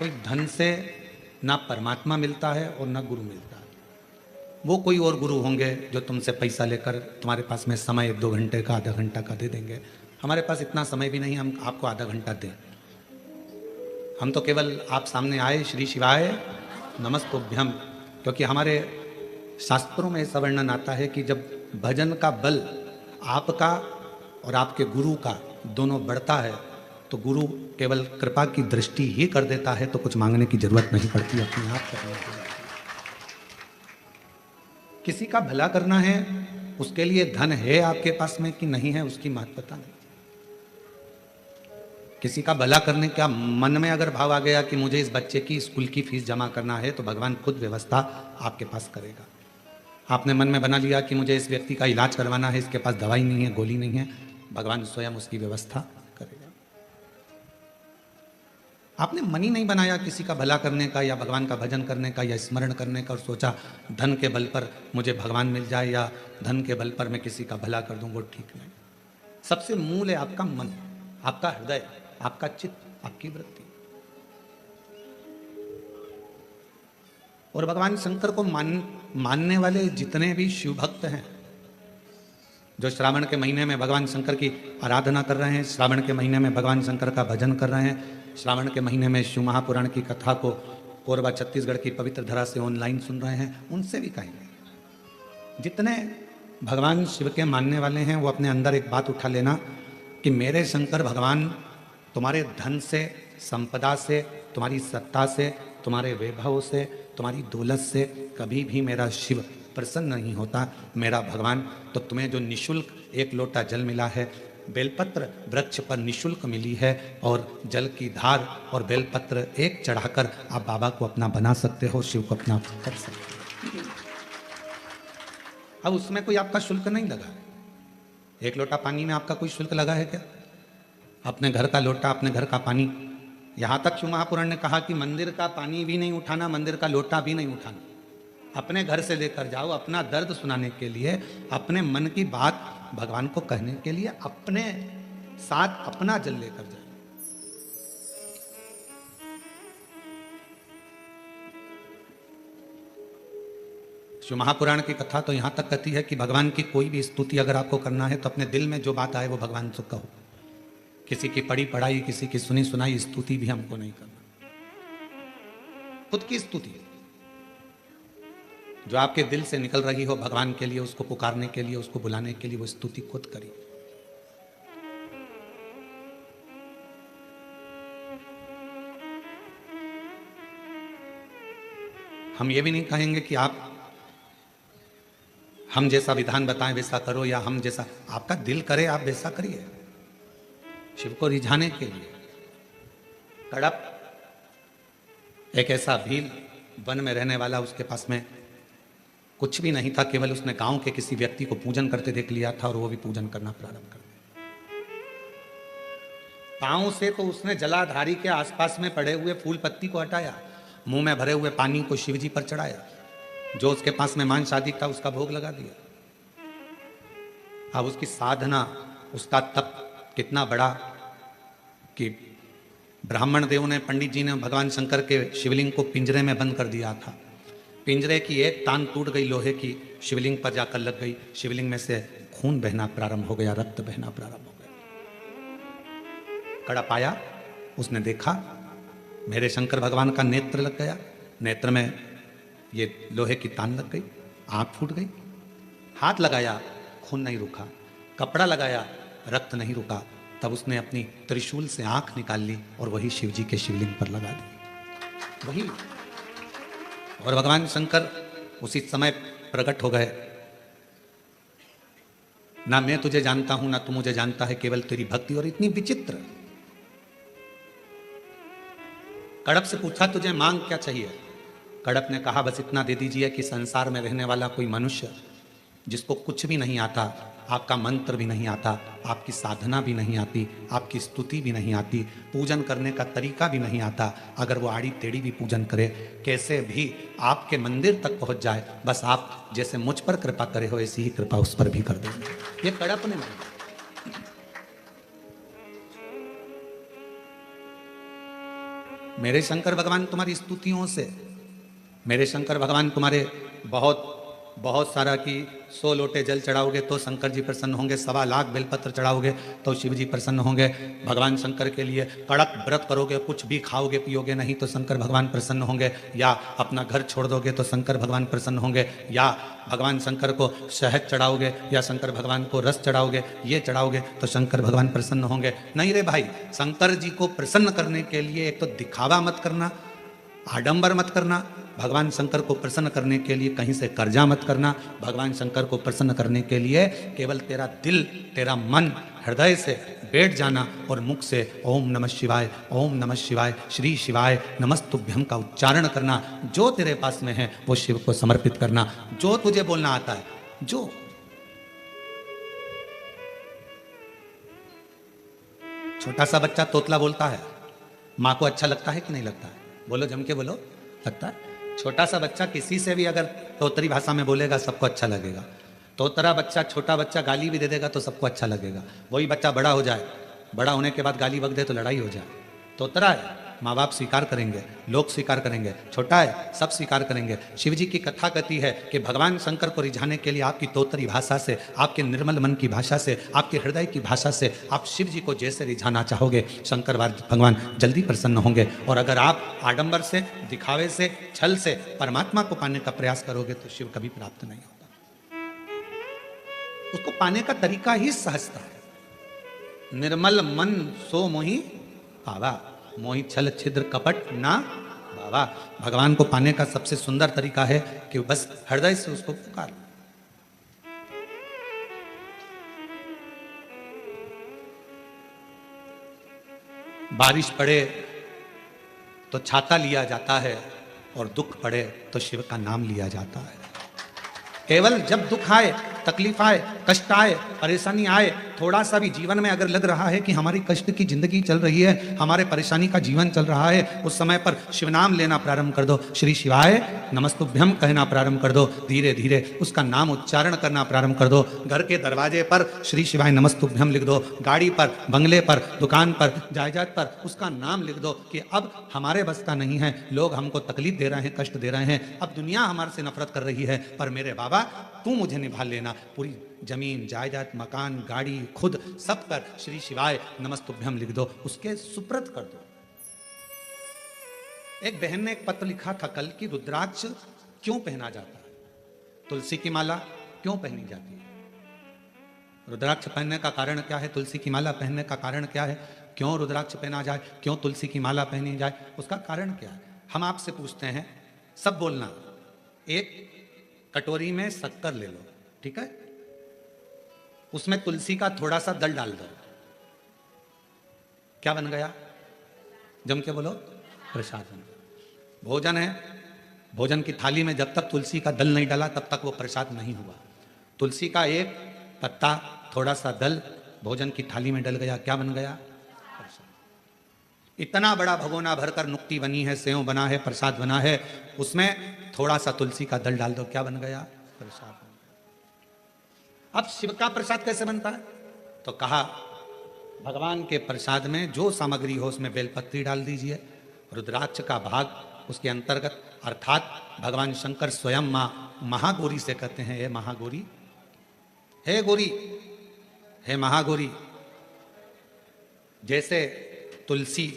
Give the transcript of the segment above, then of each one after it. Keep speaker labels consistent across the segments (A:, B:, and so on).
A: कोई धन से ना परमात्मा मिलता है और ना गुरु मिलता है। वो कोई और गुरु होंगे जो तुमसे पैसा लेकर तुम्हारे पास में समय 2 घंटे का, आधा घंटा का दे देंगे। हमारे पास इतना समय भी नहीं हम आपको आधा घंटा दें। हम तो केवल आप सामने आए, श्री शिवाय नमस्तुभ्यम, क्योंकि हमारे शास्त्रों में ऐसा वर्णन आता है कि जब भजन का बल आपका और आपके गुरु का दोनों बढ़ता है तो गुरु केवल कृपा की दृष्टि ही कर देता है, तो कुछ मांगने की जरूरत नहीं पड़ती, अपने आप करने की। किसी का भला करना है, उसके लिए धन है आपके पास में कि नहीं है उसकी महत्वता नहीं। किसी का भला करने का मन में अगर भाव आ गया कि मुझे इस बच्चे की स्कूल की फीस जमा करना है, तो भगवान खुद व्यवस्था आपके पास करेगा। आपने मन में बना लिया कि मुझे इस व्यक्ति का इलाज करवाना है, इसके पास दवाई नहीं है, गोली नहीं है, भगवान स्वयं उसकी व्यवस्था करेगा। आपने मन ही नहीं बनाया किसी का भला करने का या भगवान का भजन करने का या स्मरण करने का और सोचा धन के बल पर मुझे भगवान मिल जाए या धन के बल पर मैं किसी का भला कर दूं, वो ठीक नहीं। सबसे मूल है आपका मन, आपका हृदय, आपका चित्त, आपकी वृत्ति। और भगवान शंकर को मानने वाले जितने भी शिव भक्त हैं, जो श्रावण के महीने में भगवान शंकर की आराधना कर रहे हैं, श्रावण के महीने में भगवान शंकर का भजन कर रहे हैं, श्रावण के महीने में शिव महापुराण की कथा को कोरबा छत्तीसगढ़ की पवित्र धरा से ऑनलाइन सुन रहे हैं, उनसे भी कहेंगे, जितने भगवान शिव के मानने वाले हैं वो अपने अंदर एक बात उठा लेना कि मेरे शंकर भगवान तुम्हारे धन से, संपदा से, तुम्हारी सत्ता से, तुम्हारे वैभव से, तुम्हारी दौलत से कभी भी मेरा शिव प्रसन्न नहीं होता। मेरा भगवान, तो तुम्हें जो निशुल्क 1 लोटा जल मिला है, बेलपत्र वृक्ष पर निशुल्क मिली है, और जल की धार और बेलपत्र एक चढ़ाकर आप बाबा को अपना बना सकते हो, शिव को अपना कर सकते हो। अब उसमें कोई आपका शुल्क नहीं लगा है। 1 लोटा पानी में आपका कोई शुल्क लगा है क्या? अपने घर का लोटा, अपने घर का पानी, यहां तक शिव महापुराण ने कहा कि मंदिर का पानी भी नहीं उठाना, मंदिर का लोटा भी नहीं उठाना, अपने घर से लेकर जाओ, अपना दर्द सुनाने के लिए, अपने मन की बात भगवान को कहने के लिए अपने साथ अपना जल लेकर जाओ। शिव महापुराण की कथा तो यहां तक कहती है कि भगवान की कोई भी स्तुति अगर आपको करना है तो अपने दिल में जो बात आए वो भगवान से कहो। किसी की पढ़ी पढ़ाई, किसी की सुनी सुनाई स्तुति भी हमको नहीं करना, खुद की स्तुति जो आपके दिल से निकल रही हो भगवान के लिए, उसको पुकारने के लिए, उसको बुलाने के लिए, वो स्तुति खुद करिए। हम ये भी नहीं कहेंगे कि आप हम जैसा विधान बताएं वैसा करो, या हम जैसा आपका दिल करे आप वैसा करिए। शिव को रिझाने के लिए कड़प एक ऐसा भील वन में रहने वाला, उसके पास में कुछ भी नहीं था, केवल उसने गांव के किसी व्यक्ति को पूजन करते देख लिया था और वो भी पूजन करना प्रारंभ कर दिया। पांव से तो उसने जलाधारी के आसपास में पड़े हुए फूल पत्ती को हटाया, मुंह में भरे हुए पानी को शिवजी पर चढ़ाया, जो उसके पास में मांस आदि था उसका भोग लगा दिया। अब उसकी साधना, उसका तप कितना बड़ा कि ब्राह्मण देव ने, पंडित जी ने भगवान शंकर के शिवलिंग को पिंजरे में बंद कर दिया था। पिंजरे की एक तान टूट गई, लोहे की शिवलिंग पर जाकर लग गई, शिवलिंग में से खून बहना प्रारंभ हो गया, रक्त बहना प्रारंभ हो गया। कड़प आया, उसने देखा मेरे शंकर भगवान का नेत्र लग गया, नेत्र में ये लोहे की तान लग गई, आंख फूट गई। हाथ लगाया, खून नहीं रुका, कपड़ा लगाया, रक्त नहीं रुका। तब उसने अपनी त्रिशूल से आंख निकाल ली और वही शिवजी के शिवलिंग पर लगा दी, वही। और भगवान शंकर उसी समय प्रकट हो गए। ना मैं तुझे जानता हूं, ना तू मुझे जानता है, केवल तेरी भक्ति। और इतनी विचित्र, कड़प से पूछा तुझे मांग क्या चाहिए? कड़प ने कहा बस इतना दे दीजिए कि संसार में रहने वाला कोई मनुष्य जिसको कुछ भी नहीं आता, आपका मंत्र भी नहीं आता, आपकी साधना भी नहीं आती, आपकी स्तुति भी नहीं आती, पूजन करने का तरीका भी नहीं आता, अगर वो आड़ी टेढ़ी भी पूजन करे, कैसे भी आपके मंदिर तक पहुंच जाए, बस आप जैसे मुझ पर कृपा करे हो ऐसी ही कृपा उस पर भी कर देंगे। ये कड़प ने मांगा। मेरे शंकर भगवान तुम्हारी स्तुतियों से, मेरे शंकर भगवान तुम्हारे बहुत बहुत सारा कि 100 लोटे जल चढ़ाओगे तो शंकर जी प्रसन्न होंगे, 1.25 लाख बेलपत्र चढ़ाओगे तो शिव जी प्रसन्न होंगे। भगवान शंकर के लिए कड़क व्रत करोगे, कुछ भी खाओगे पियोगे नहीं तो शंकर भगवान प्रसन्न होंगे, या अपना घर छोड़ दोगे तो शंकर भगवान प्रसन्न होंगे, या भगवान शंकर को शहद चढ़ाओगे या शंकर भगवान को रस चढ़ाओगे, ये चढ़ाओगे तो शंकर भगवान प्रसन्न होंगे। नहीं रे भाई, शंकर जी को प्रसन्न करने के लिए एक तो दिखावा मत करना, आडंबर मत करना, भगवान शंकर को प्रसन्न करने के लिए कहीं से कर्जा मत करना, भगवान शंकर को प्रसन्न करने के लिए केवल तेरा दिल, तेरा मन हृदय से बैठ जाना और मुख से ओम नमः शिवाय, ओम नमः शिवाय, श्री शिवाय नमस्तुभ्यम का उच्चारण करना। जो तेरे पास में है वो शिव को समर्पित करना, जो तुझे बोलना आता है। जो छोटा सा बच्चा तोतला बोलता है, माँ को अच्छा लगता है कि नहीं लगता है? बोलो, जम के बोलो, लगता है। छोटा सा बच्चा किसी से भी अगर तोतरी भाषा में बोलेगा सबको अच्छा लगेगा। तोतरा बच्चा, छोटा बच्चा गाली भी दे देगा तो सबको अच्छा लगेगा। वही बच्चा बड़ा हो जाए, बड़ा होने के बाद गाली बक दे तो लड़ाई हो जाए। तोतरा है, माँ बाप स्वीकार करेंगे, लोग स्वीकार करेंगे। छोटा है, सब स्वीकार करेंगे। शिव जी की कथा कहती है कि भगवान शंकर को रिझाने के लिए आपकी तोतरी भाषा से, आपके निर्मल मन की भाषा से, आपके हृदय की भाषा से आप शिव जी को जैसे रिझाना चाहोगे, शंकर भगवान जल्दी प्रसन्न होंगे। और अगर आप आडंबर से, दिखावे से, छल से परमात्मा को पाने का प्रयास करोगे तो शिव कभी प्राप्त नहीं होगा। उसको पाने का तरीका ही सहजता है। निर्मल मन सो मोहि पावा, मोहि छल छिद्र कपट ना बाबा। भगवान को पाने का सबसे सुंदर तरीका है कि बस हृदय से उसको पुकार। बारिश पड़े तो छाता लिया जाता है और दुख पड़े तो शिव का नाम लिया जाता है। केवल जब दुख आए, तकलीफ आए, कष्ट आए, परेशानी आए, थोड़ा सा भी जीवन में अगर लग रहा है कि हमारी कष्ट की जिंदगी चल रही है, हमारे परेशानी का जीवन चल रहा है, उस समय पर शिव नाम लेना प्रारंभ कर दो। श्री शिवाय नमस्तुभ्यम कहना प्रारंभ कर दो। धीरे धीरे उसका नाम उच्चारण करना प्रारंभ कर दो। घर के दरवाजे पर श्री शिवाय नमस्तुभ्यम लिख दो। गाड़ी पर, बंगले पर, दुकान पर, जायदाद पर उसका नाम लिख दो कि अब हमारे बस का नहीं है, लोग हमको तकलीफ दे रहे हैं, कष्ट दे रहे हैं, अब दुनिया हमारे से नफरत कर रही है, पर मेरे बाबा तू मुझे निभा लेना। पूरी जमीन, जायदाद, मकान, गाड़ी, खुद सब पर श्री शिवाय नमस्तुभ्यम लिख दो, उसके सुप्रत कर दो। एक बहन ने एक पत्र लिखा था कल की रुद्राक्ष क्यों पहना जाता है, तुलसी की माला क्यों पहनी जाती है। रुद्राक्ष पहनने का कारण क्या है, तुलसी की माला पहनने का कारण क्या है, क्यों रुद्राक्ष पहना जाए, क्यों तुलसी की माला पहनी जाए, उसका कारण क्या है। हम आपसे पूछते हैं, सब बोलना। एक कटोरी में शक्कर ले लो, ठीक है, उसमें तुलसी का थोड़ा सा दल डाल दो, क्या बन गया, जम के बोलो, प्रसाद बन गया। भोजन है, भोजन की थाली में जब तक तुलसी का दल नहीं डाला तब तक वो प्रसाद नहीं हुआ। तुलसी का एक पत्ता, थोड़ा सा दल भोजन की थाली में डल गया, क्या बन गया, प्रसाद। इतना बड़ा भगोना भरकर नुक्ति बनी है, सेव बना है, प्रसाद बना है, उसमें थोड़ा सा तुलसी का दल डाल दो, क्या बन गया, प्रसाद। अब शिव का प्रसाद कैसे बनता है, तो कहा भगवान के प्रसाद में जो सामग्री हो उसमें बेलपत्री डाल दीजिए, रुद्राक्ष का भाग उसके अंतर्गत, अर्थात भगवान शंकर स्वयं मां महागौरी से कहते हैं, हे महागौरी, हे गौरी, हे महागौरी। जैसे तुलसी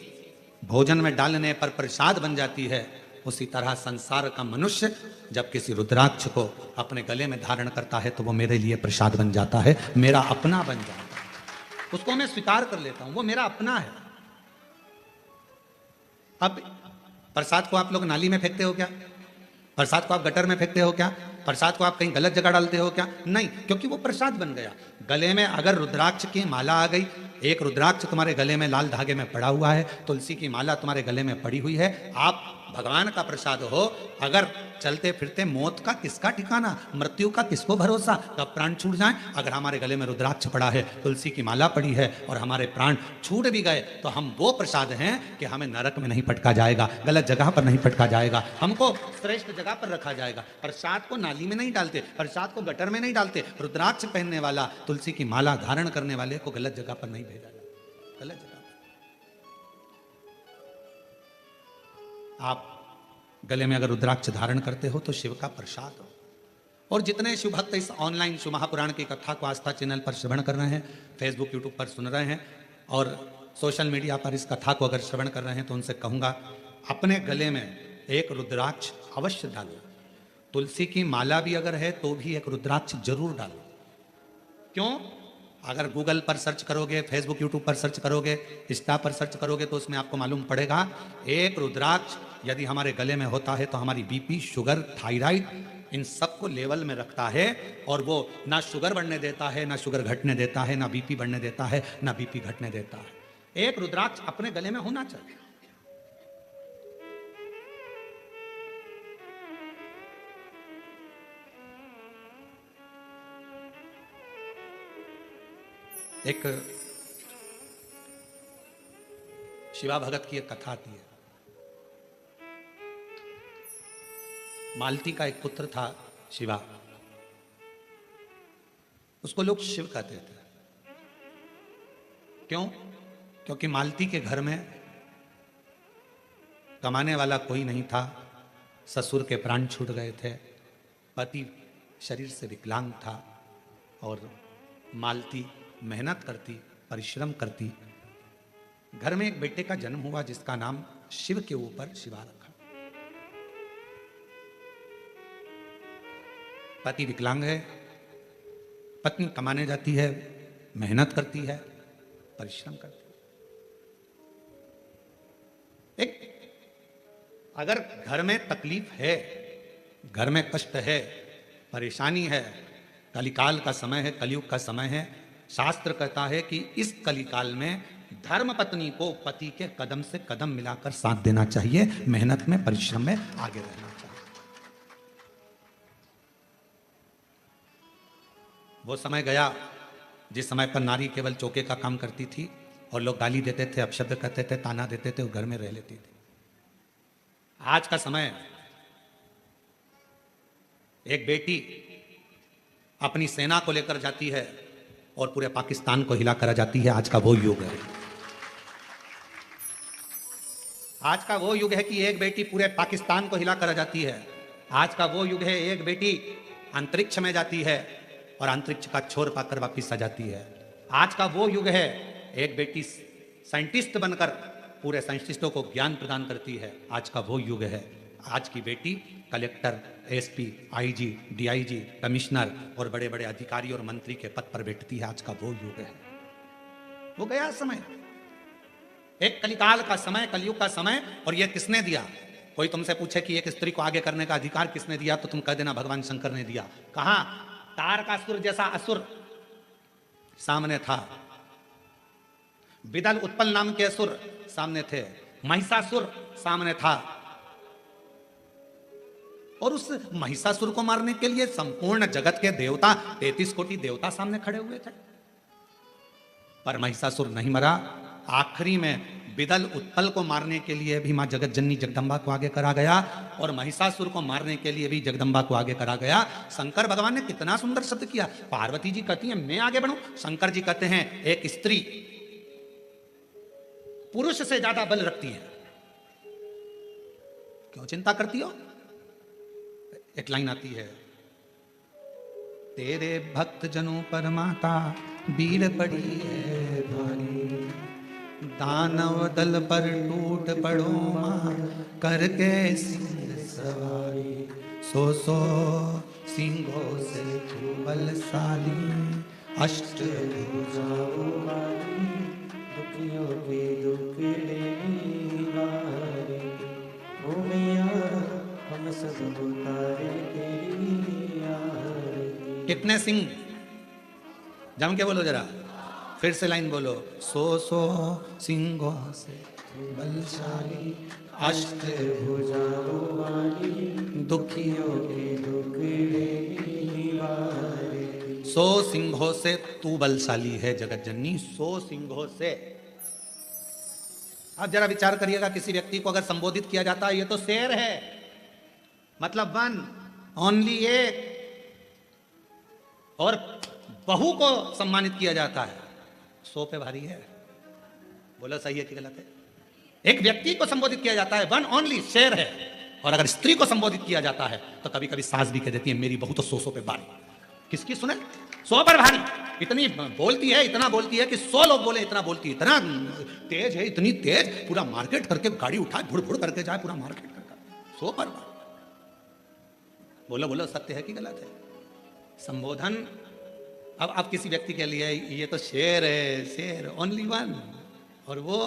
A: भोजन में डालने पर प्रसाद बन जाती है, उसी तरह संसार का मनुष्य जब किसी रुद्राक्ष को अपने गले में धारण करता है तो वो मेरे लिए प्रसाद बन जाता है, मेरा अपना बन जाता है, उसको मैं स्वीकार कर लेता हूं, वो मेरा अपना है। अब प्रसाद को आप लोग नाली में फेंकते हो क्या, प्रसाद को आप गटर में फेंकते हो क्या, प्रसाद को आप कहीं गलत जगह डालते हो क्या, नहीं, क्योंकि वो प्रसाद बन गया। गले में अगर रुद्राक्ष की माला आ गई, एक रुद्राक्ष तुम्हारे गले में लाल धागे में पड़ा हुआ है, तुलसी की माला तुम्हारे गले में पड़ी हुई है, आप भगवान का प्रसाद हो। अगर चलते फिरते मौत का किसका ठिकाना, मृत्यु का किसको भरोसा, कब प्राण छूट जाए। अगर हमारे गले में रुद्राक्ष पड़ा है, तुलसी की माला पड़ी है और हमारे प्राण छूट भी गए तो हम वो प्रसाद हैं कि हमें नरक में नहीं पटका जाएगा, गलत जगह पर नहीं पटका जाएगा, हमको श्रेष्ठ जगह पर रखा जाएगा। प्रसाद को नाली में नहीं डालते, प्रसाद को गटर में नहीं डालते, रुद्राक्ष पहनने वाला, तुलसी की माला धारण करने वाले को गलत जगह पर नहीं भेजा जाता, गलत जगह। आप गले में अगर रुद्राक्ष धारण करते हो तो शिव का प्रसाद हो। और जितने शिव भक्त इस ऑनलाइन शिव महापुराण की कथा को आस्था चैनल पर श्रवण कर रहे हैं, फेसबुक यूट्यूब पर सुन रहे हैं और सोशल मीडिया पर इस कथा को अगर श्रवण कर रहे हैं, तो उनसे कहूँगा अपने गले में एक रुद्राक्ष अवश्य डालो। तुलसी की माला भी अगर है तो भी एक रुद्राक्ष जरूर डालो। क्यों? अगर गूगल पर सर्च करोगे, फेसबुक यूट्यूब पर सर्च करोगे, इंस्टा पर सर्च करोगे तो उसमें आपको मालूम पड़ेगा एक रुद्राक्ष यदि हमारे गले में होता है तो हमारी बीपी, शुगर, थायराइड इन सबको लेवल में रखता है। और वो ना शुगर बढ़ने देता है, ना शुगर घटने देता है, ना बीपी बढ़ने देता है, ना बीपी घटने देता है। एक रुद्राक्ष अपने गले में होना चाहिए। एक शिवा भगत की एक कथा आती है। मालती का एक पुत्र था शिवा, उसको लोग शिव कहते थे। क्यों? क्योंकि मालती के घर में कमाने वाला कोई नहीं था, ससुर के प्राण छूट गए थे, पति शरीर से विकलांग था और मालती मेहनत करती, परिश्रम करती। घर में एक बेटे का जन्म हुआ जिसका नाम शिव के ऊपर शिवा रखा। पति विकलांग है, पत्नी कमाने जाती है, मेहनत करती है, परिश्रम करती है। एक अगर घर में तकलीफ है, घर में कष्ट है, परेशानी है, कलिकाल का समय है, कलयुग का समय है, शास्त्र कहता है कि इस कलिकाल में धर्म पत्नी को पति के कदम से कदम मिलाकर साथ देना चाहिए, मेहनत में, परिश्रम में आगे रहना चाहिए। वो समय गया जिस समय पर नारी केवल चौके का काम करती थी और लोग गाली देते थे, अपशब्द कहते थे, ताना देते थे, वो घर में रह लेती थी। आज का समय एक बेटी अपनी सेना को लेकर जाती है और पूरे पाकिस्तान को हिला कर जाती है। आज का वो युग है। आज का वो युग है कि एक बेटी पूरे पाकिस्तान को हिला कर जाती है। आज का वो युग है एक बेटी अंतरिक्ष में जाती है और अंतरिक्ष का छोर पाकर वापिस आ जाती है। आज का वो युग है एक बेटी साइंटिस्ट बनकर पूरे साइंटिस्टों को ज्ञान प्रदान करती है। आज का वो युग है। आज की बेटी collector, SP, IG, DIG, commissioner और बड़े बड़े अधिकारी और मंत्री के पद पर बैठती है। आज का वो युग है। वो गया समय, एक कलिकाल का समय, कलयुग का समय। और ये किसने दिया? कोई तुमसे पूछे कि एक स्त्री को आगे करने का अधिकार किसने दिया, तो तुम कह देना भगवान शंकर ने दिया। कहां? तारकासुर जैसा असुर सामने था, विदल उत्पल नाम के असुर सामने थे, महिषासुर सामने था और उस महिषासुर को मारने के लिए संपूर्ण जगत के देवता, 33 कोटि देवता सामने खड़े हुए थे। पर महिषासुर नहीं मरा। आखिरी में विदल उत्पल को मारने के लिए भी मां जगत जननी जगदम्बा को आगे करा गया और महिषासुर को मारने के लिए भी जगदम्बा को आगे करा गया। शंकर भगवान ने कितना सुंदर शब्द किया। पार्वती जी कहती हैं मैं आगे बढ़ूं, शंकर जी कहते हैं एक स्त्री पुरुष से ज्यादा बल रखती है, क्यों चिंता करती हो? एक लाइन आती है, तेरे भक्त जनों पर माता वीर पड़ी है भारी, दानव दल पर टूट पड़ो मां करके सिंह सवारी, सो सिंहों से तू बलशाली, अष्ट भुजाओं वाली, दुखियों के दुख लेने वाली, ओ मैया हम सब उतारे तेरी आरती। कितने सिंह? जम के बोलो जरा, फिर से लाइन बोलो। सो सिंहों से बलशाली, अष्ट भुजाओं वाली, दुखियों के दुख लेने वाली। 100 सिंहों से तू बलशाली है जगत जननी, 100 सिंहों से। आप जरा विचार करिएगा, किसी व्यक्ति को अगर संबोधित किया जाता है ये तो शेर है, मतलब वन ओनली एक, और बहू को सम्मानित किया जाता है 100 पे भारी है। बोलो सही है कि गलत है? एक व्यक्ति को संबोधित किया जाता है वन ओनली, शेर है। और अगर स्त्री को संबोधित किया जाता है तो कभी कभी सास भी कह देती है मेरी बहू तो 100 पे भारी। किसकी सुने? 100 पर भारी। इतनी बोलती है, इतना बोलती है कि 100 लोग बोले इतना बोलती है, इतना तेज है, इतनी तेज पूरा मार्केट करके गाड़ी उठाए भुड़ भुड़ करके जाए पूरा मार्केट करके 100 पर भारी। बोलो बोलो सत्य है कि गलत है? संबोधन अब किसी व्यक्ति के लिए ये तो शेर है, शेर ओनली वन, और वो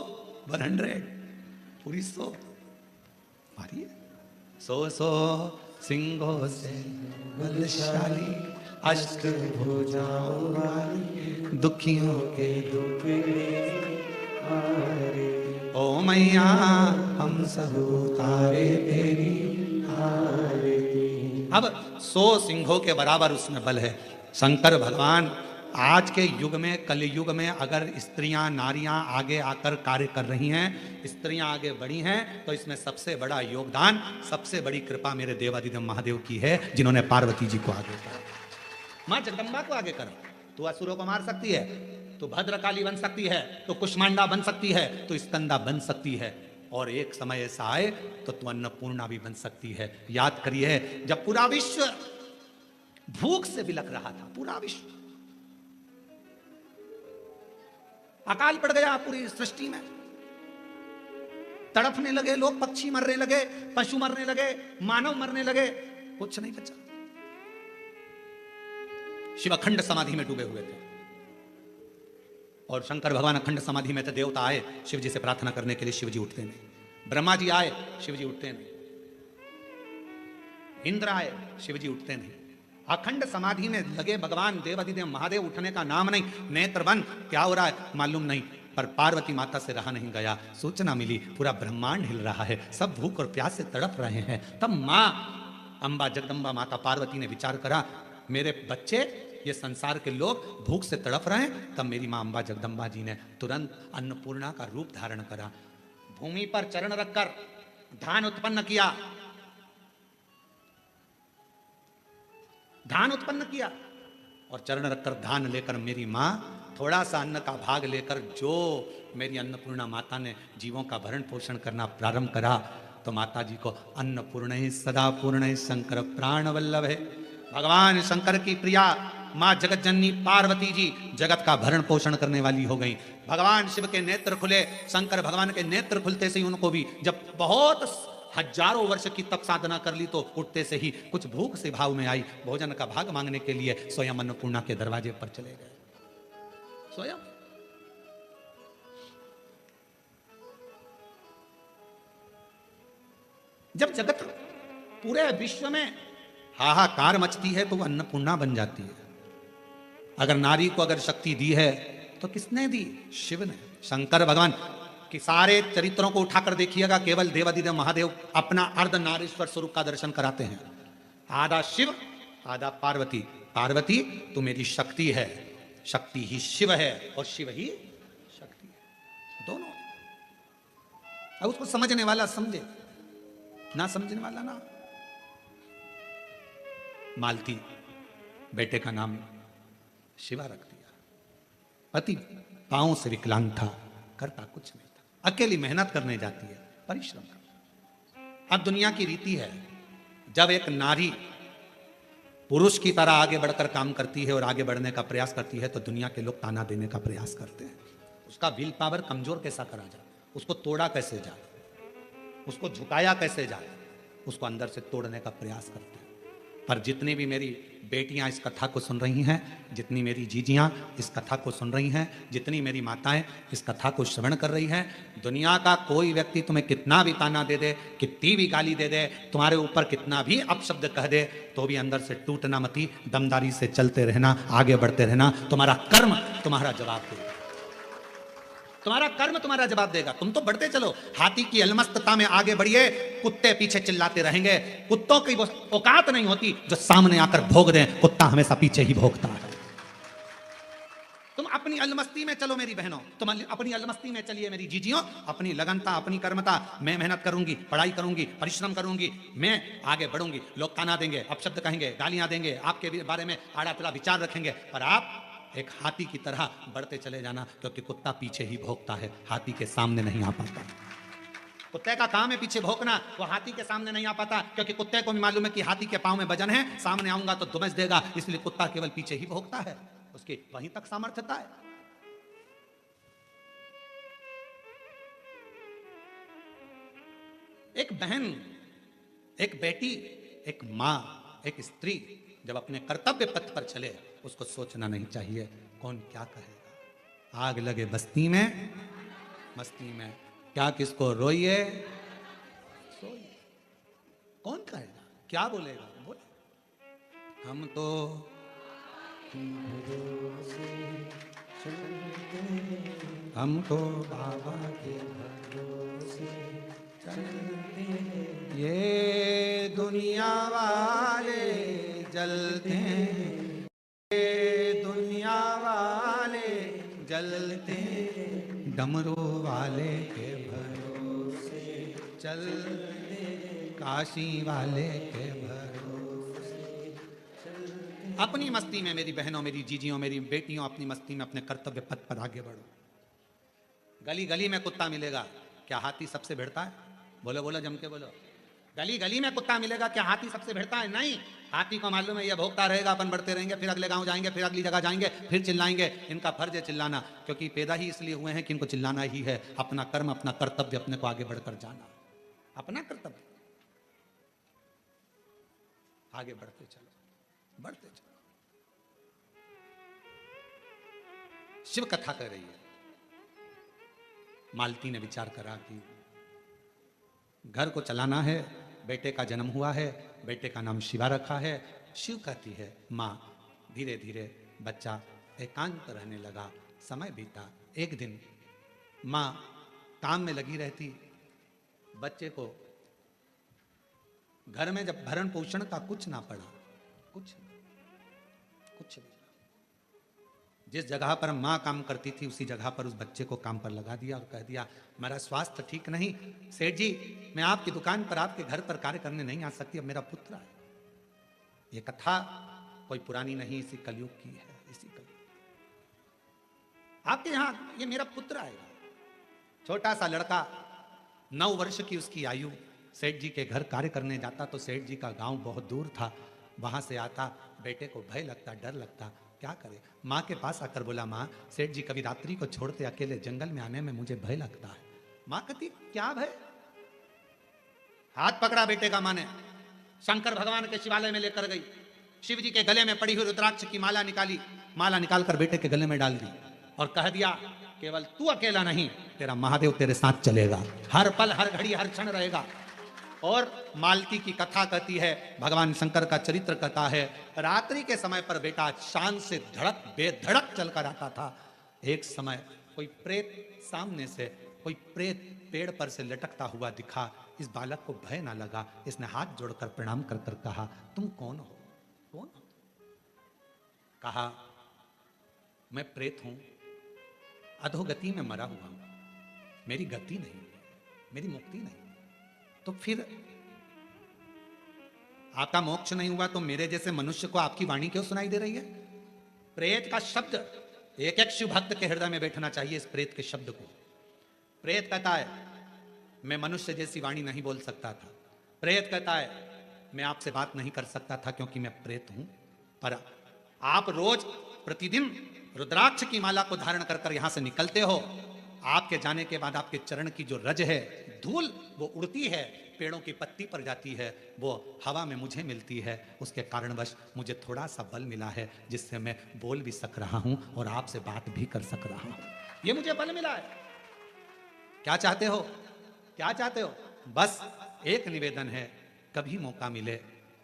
A: 100 पूरी 100 भारी है। 100 सिंहों से बलशाली, अष्टभुजाओं वाली, दुखियों के दुख ओ मैया हम सब उतारे तेरी आरती। अब 100 सिंहों के बराबर उसमें बल है। शंकर भगवान आज के युग में, कलयुग में अगर स्त्रियां नारियां आगे आकर कार्य कर रही हैं, स्त्रियां आगे बढ़ी हैं, तो इसमें सबसे बड़ा योगदान, सबसे बड़ी कृपा मेरे देवादिदेव महादेव की है, जिन्होंने पार्वती जी को आगे करा। मां जगदम्बा को आगे करा। तू असुरों को मार सकती है, तू भद्रकाली बन सकती है, तो कुष्मांडा बन सकती है, तो स्कंदा बन सकती है, और एक समय ऐसा आए तो तू अन्नपूर्णा भी बन सकती है। याद करिए जब पूरा विश्व भूख से बिलख रहा था, पूरा विश्व, अकाल पड़ गया पूरी सृष्टि में, तड़पने लगे लोग, पक्षी मरने लगे, पशु मरने लगे, मानव मरने लगे, कुछ नहीं बचा। शिव अखंड समाधि में डूबे हुए थे और शंकर भगवान अखंड समाधि में थे। देवता आए शिव जी से प्रार्थना करने के लिए, शिव जी उठते नहीं। ब्रह्मा जी आए, शिव जी उठते नहीं। इंद्र आए, शिव जी उठते नहीं। अखंड समाधि में लगे भगवान देवादिदेव महादेव, उठने का नाम नहीं, नेत्र बंद, क्या हो रहा है मालूम नहीं। पर पार्वती माता से रहा नहीं गया, सूचना मिली पूरा ब्रह्मांड हिल रहा है, सब भूख और प्यास से तड़प रहे हैं। तब मां अंबा जगदम्बा माता पार्वती ने विचार करा, मेरे बच्चे, ये संसार के लोग भूख से तड़प रहे हैं। तब मेरी मां अंबा जगदम्बा जी ने तुरंत अन्नपूर्णा का रूप धारण करा, भूमि पर चरण रखकर धान उत्पन्न किया, धान उत्पन्न किया, और चरण रखकर धान लेकर मेरी मां थोड़ा सा अन्न का भाग लेकर, जो मेरी अन्नपूर्णा माता ने जीवों का भरण पोषण करना प्रारंभ करा, तो माता जी को अन्नपूर्ण सदा पूर्ण शंकर प्राण वल्लभ है। भगवान शंकर की प्रिया मां जगत जननी पार्वती जी जगत का भरण पोषण करने वाली हो गई। भगवान शिव के नेत्र खुले, शंकर भगवान के नेत्र खुलते से ही उनको भी, जब बहुत हजारों वर्ष की तप साधना कर ली, तो उठते से ही कुछ भूख से भाव में आई, भोजन का भाग मांगने के लिए स्वयं अन्नपूर्णा के दरवाजे पर चले गए। स्वयं जब जगत पूरे विश्व में हाहाकार मचती है तो वो अन्नपूर्णा बन जाती है। अगर नारी को अगर शक्ति दी है तो किसने दी? शिव ने। शंकर भगवान कि सारे चरित्रों को उठाकर देखिएगा, केवल देवादिदेव महादेव अपना अर्ध नारीश्वर स्वरूप का दर्शन कराते हैं। आधा शिव आधा पार्वती। पार्वती तू मेरी शक्ति है, शक्ति ही शिव है और शिव ही शक्ति है, दोनों। अब उसको समझने वाला समझे, ना समझने वाला ना। मालती बेटे का नाम शिवा रख दिया। पति पांव से विकलांग था, करता कुछ नहीं था, अकेली मेहनत करने जाती है, परिश्रम करती। अब दुनिया की रीति है, जब एक नारी पुरुष की तरह आगे बढ़कर काम करती है और आगे बढ़ने का प्रयास करती है, तो दुनिया के लोग ताना देने का प्रयास करते हैं। उसका विल पावर कमजोर कैसा करा जाए, उसको तोड़ा कैसे जाए, उसको झुकाया कैसे जाए, उसको अंदर से तोड़ने का प्रयास करते हैं। पर जितनी भी मेरी बेटियां इस कथा को सुन रही हैं, जितनी मेरी जीजियां इस कथा को सुन रही हैं, जितनी मेरी माताएं इस कथा को श्रवण कर रही हैं, दुनिया का कोई व्यक्ति तुम्हें कितना भी ताना दे दे, कितनी भी गाली दे दे, तुम्हारे ऊपर कितना भी अपशब्द कह दे, तो भी अंदर से टूटना मती, दमदारी से चलते रहना, आगे बढ़ते रहना। तुम्हारा कर्म तुम्हारा जवाब देगा, तुम्हारा कर्म तुम्हारा जवाब देगा। तुम तो बढ़ते चलो, हाथी की अलमस्तता में आगे बढ़िए, कुत्ते पीछे चिल्लाते रहेंगे। कुत्तों की वो औकात नहीं होती जो सामने आकर भोग दें, कुत्ता हमेशा पीछे ही भोगता है। तुम अपनी अलमस्ती में चलो मेरी बहनों, तुम अपनी अलमस्ती में चलिए मेरी जीजियों, अपनी लगनता, अपनी कर्मता। मैं मेहनत करूंगी, पढ़ाई करूंगी, परिश्रम करूंगी, मैं आगे बढ़ूंगी। लोग ताना देंगे, अपशब्द कहेंगे, गालियां देंगे, आपके बारे में आड़ा तिड़ा विचार रखेंगे, पर आप एक हाथी की तरह बढ़ते चले जाना, क्योंकि कुत्ता पीछे ही भोगता है, हाथी के सामने नहीं आ पाता। कुत्ते का काम है पीछे भौंकना, वो हाथी के सामने नहीं आ पाता, क्योंकि कुत्ते को भी मालूम है कि हाथी के पांव में वजन है, सामने आऊंगा तो दुमस देगा, इसलिए कुत्ता केवल पीछे ही भौंकता है, उसकी वहीं तक सामर्थ्यता है। एक बहन, एक बेटी, एक मां, एक स्त्री जब अपने कर्तव्य पथ पर चले, उसको सोचना नहीं चाहिए कौन क्या कहेगा। आग लगे बस्ती में, मस्ती में, क्या किसको रोइए सोइए, कौन कहेगा, क्या बोलेगा, बोले। हम तो हम तो बाबा के भरोसे चलते हैं, ये दुनिया वाले जलते हैं, ये दुनिया वाले जलते हैं, डमरू वाले के भरोसे चलते, काशी वाले के भरोसे चलते। अपनी मस्ती में मेरी बहनों, मेरी जीजियों, मेरी बेटियों, अपनी मस्ती में अपने कर्तव्य पथ पर आगे बढ़ो। गली गली में कुत्ता मिलेगा, क्या हाथी सबसे भिड़ता है? बोलो बोलो, जम के बोलो। गली गली में कुत्ता मिलेगा, क्या हाथी सबसे भिड़ता है? नहीं। हाथी को मालूम है ये भौंकता रहेगा, अपन बढ़ते रहेंगे, फिर अगले गांव जाएंगे, फिर अगली जगह जाएंगे, फिर चिल्लाएंगे। इनका फर्ज है चिल्लाना, क्योंकि पैदा ही इसलिए हुए हैं कि इनको चिल्लाना ही है। अपना कर्म, अपना कर्तव्य, अपने को आगे बढ़कर जाना, अपना कर्तव्य, आगे बढ़ते चलो, बढ़ते चलो। शिव कथा कर रही है। मालती ने विचार करा कि घर को चलाना है, बेटे का जन्म हुआ है, बेटे का नाम शिवा रखा है। शिव कहती है माँ। धीरे धीरे बच्चा एकांत रहने लगा, समय बीता। एक दिन माँ काम में लगी रहती, बच्चे को घर में जब भरण पोषण का कुछ ना पड़ा, कुछ भी। जिस जगह पर माँ काम करती थी उसी जगह पर उस बच्चे को काम पर लगा दिया और कह दिया मेरा स्वास्थ्य ठीक नहीं, सेठ जी मैं आपकी दुकान पर आपके घर पर कार्य करने नहीं आ सकती, अब मेरा पुत्र है। ये कथा कोई पुरानी नहीं, इसी कलयुग की है, इसी कलयुग। आपके यहाँ ये मेरा पुत्र आएगा। छोटा सा लड़का, 9 वर्ष की उसकी आयु, सेठ जी के घर कार्य करने जाता तो सेठ जी का गांव बहुत दूर था, वहां से आता, बेटे को भय लगता, डर लगता, क्या करे। माँ के पास आकर बोला माँ, सेठ जी कभी रात्रि को छोड़ते अकेले जंगल में आने में मुझे भय लगता है। माँ कहती क्या भय? हाथ पकड़ा बेटे का माँ ने, शंकर भगवान के शिवालय में लेकर गई, शिव जी के गले में पड़ी हुई रुद्राक्ष की माला निकाली, माला निकालकर बेटे के गले में डाल दी और कह दिया केवल तू अकेला नहीं, तेरा महादेव तेरे साथ चलेगा, हर पल हर घड़ी हर क्षण रहेगा। और मालती की कथा कहती है, भगवान शंकर का चरित्र कहता है, रात्रि के समय पर बेटा शान से धड़क बेधड़क चलकर आता था। एक समय कोई प्रेत सामने से, कोई प्रेत पेड़ पर से लटकता हुआ दिखा। इस बालक को भय ना लगा, इसने हाथ जोड़कर प्रणाम कर कर कहा तुम कौन हो? कौन हो? कहा मैं प्रेत हूं, अधोगति में मरा हुआ हूं, मेरी गति नहीं, मेरी मुक्ति नहीं। तो फिर आपका मोक्ष नहीं हुआ तो मेरे जैसे मनुष्य को आपकी वाणी क्यों सुनाई दे रही है? प्रेत का शब्द एक एक शिव भक्त के हृदय में बैठना चाहिए। इस प्रेत के शब्द को, प्रेत कहता है मैं मनुष्य जैसी वाणी नहीं बोल सकता था, प्रेत कहता है मैं आपसे बात नहीं कर सकता था क्योंकि मैं प्रेत हूं, पर आप रोज प्रतिदिन रुद्राक्ष की माला को धारण कर कर यहां से निकलते हो। आपके जाने के बाद आपके चरण की जो रज है, धूल, वो उड़ती है, पेड़ों की पत्ती पर जाती है, वो हवा में मुझे मिलती है। उसके कारणवश मुझे थोड़ा सा बल मिला है जिससे मैं बोल भी सक रहा हूं और आपसे बात भी कर सक रहा हूं। ये मुझे बल मिला है। क्या चाहते हो? क्या चाहते हो? बस एक निवेदन है, कभी मौका मिले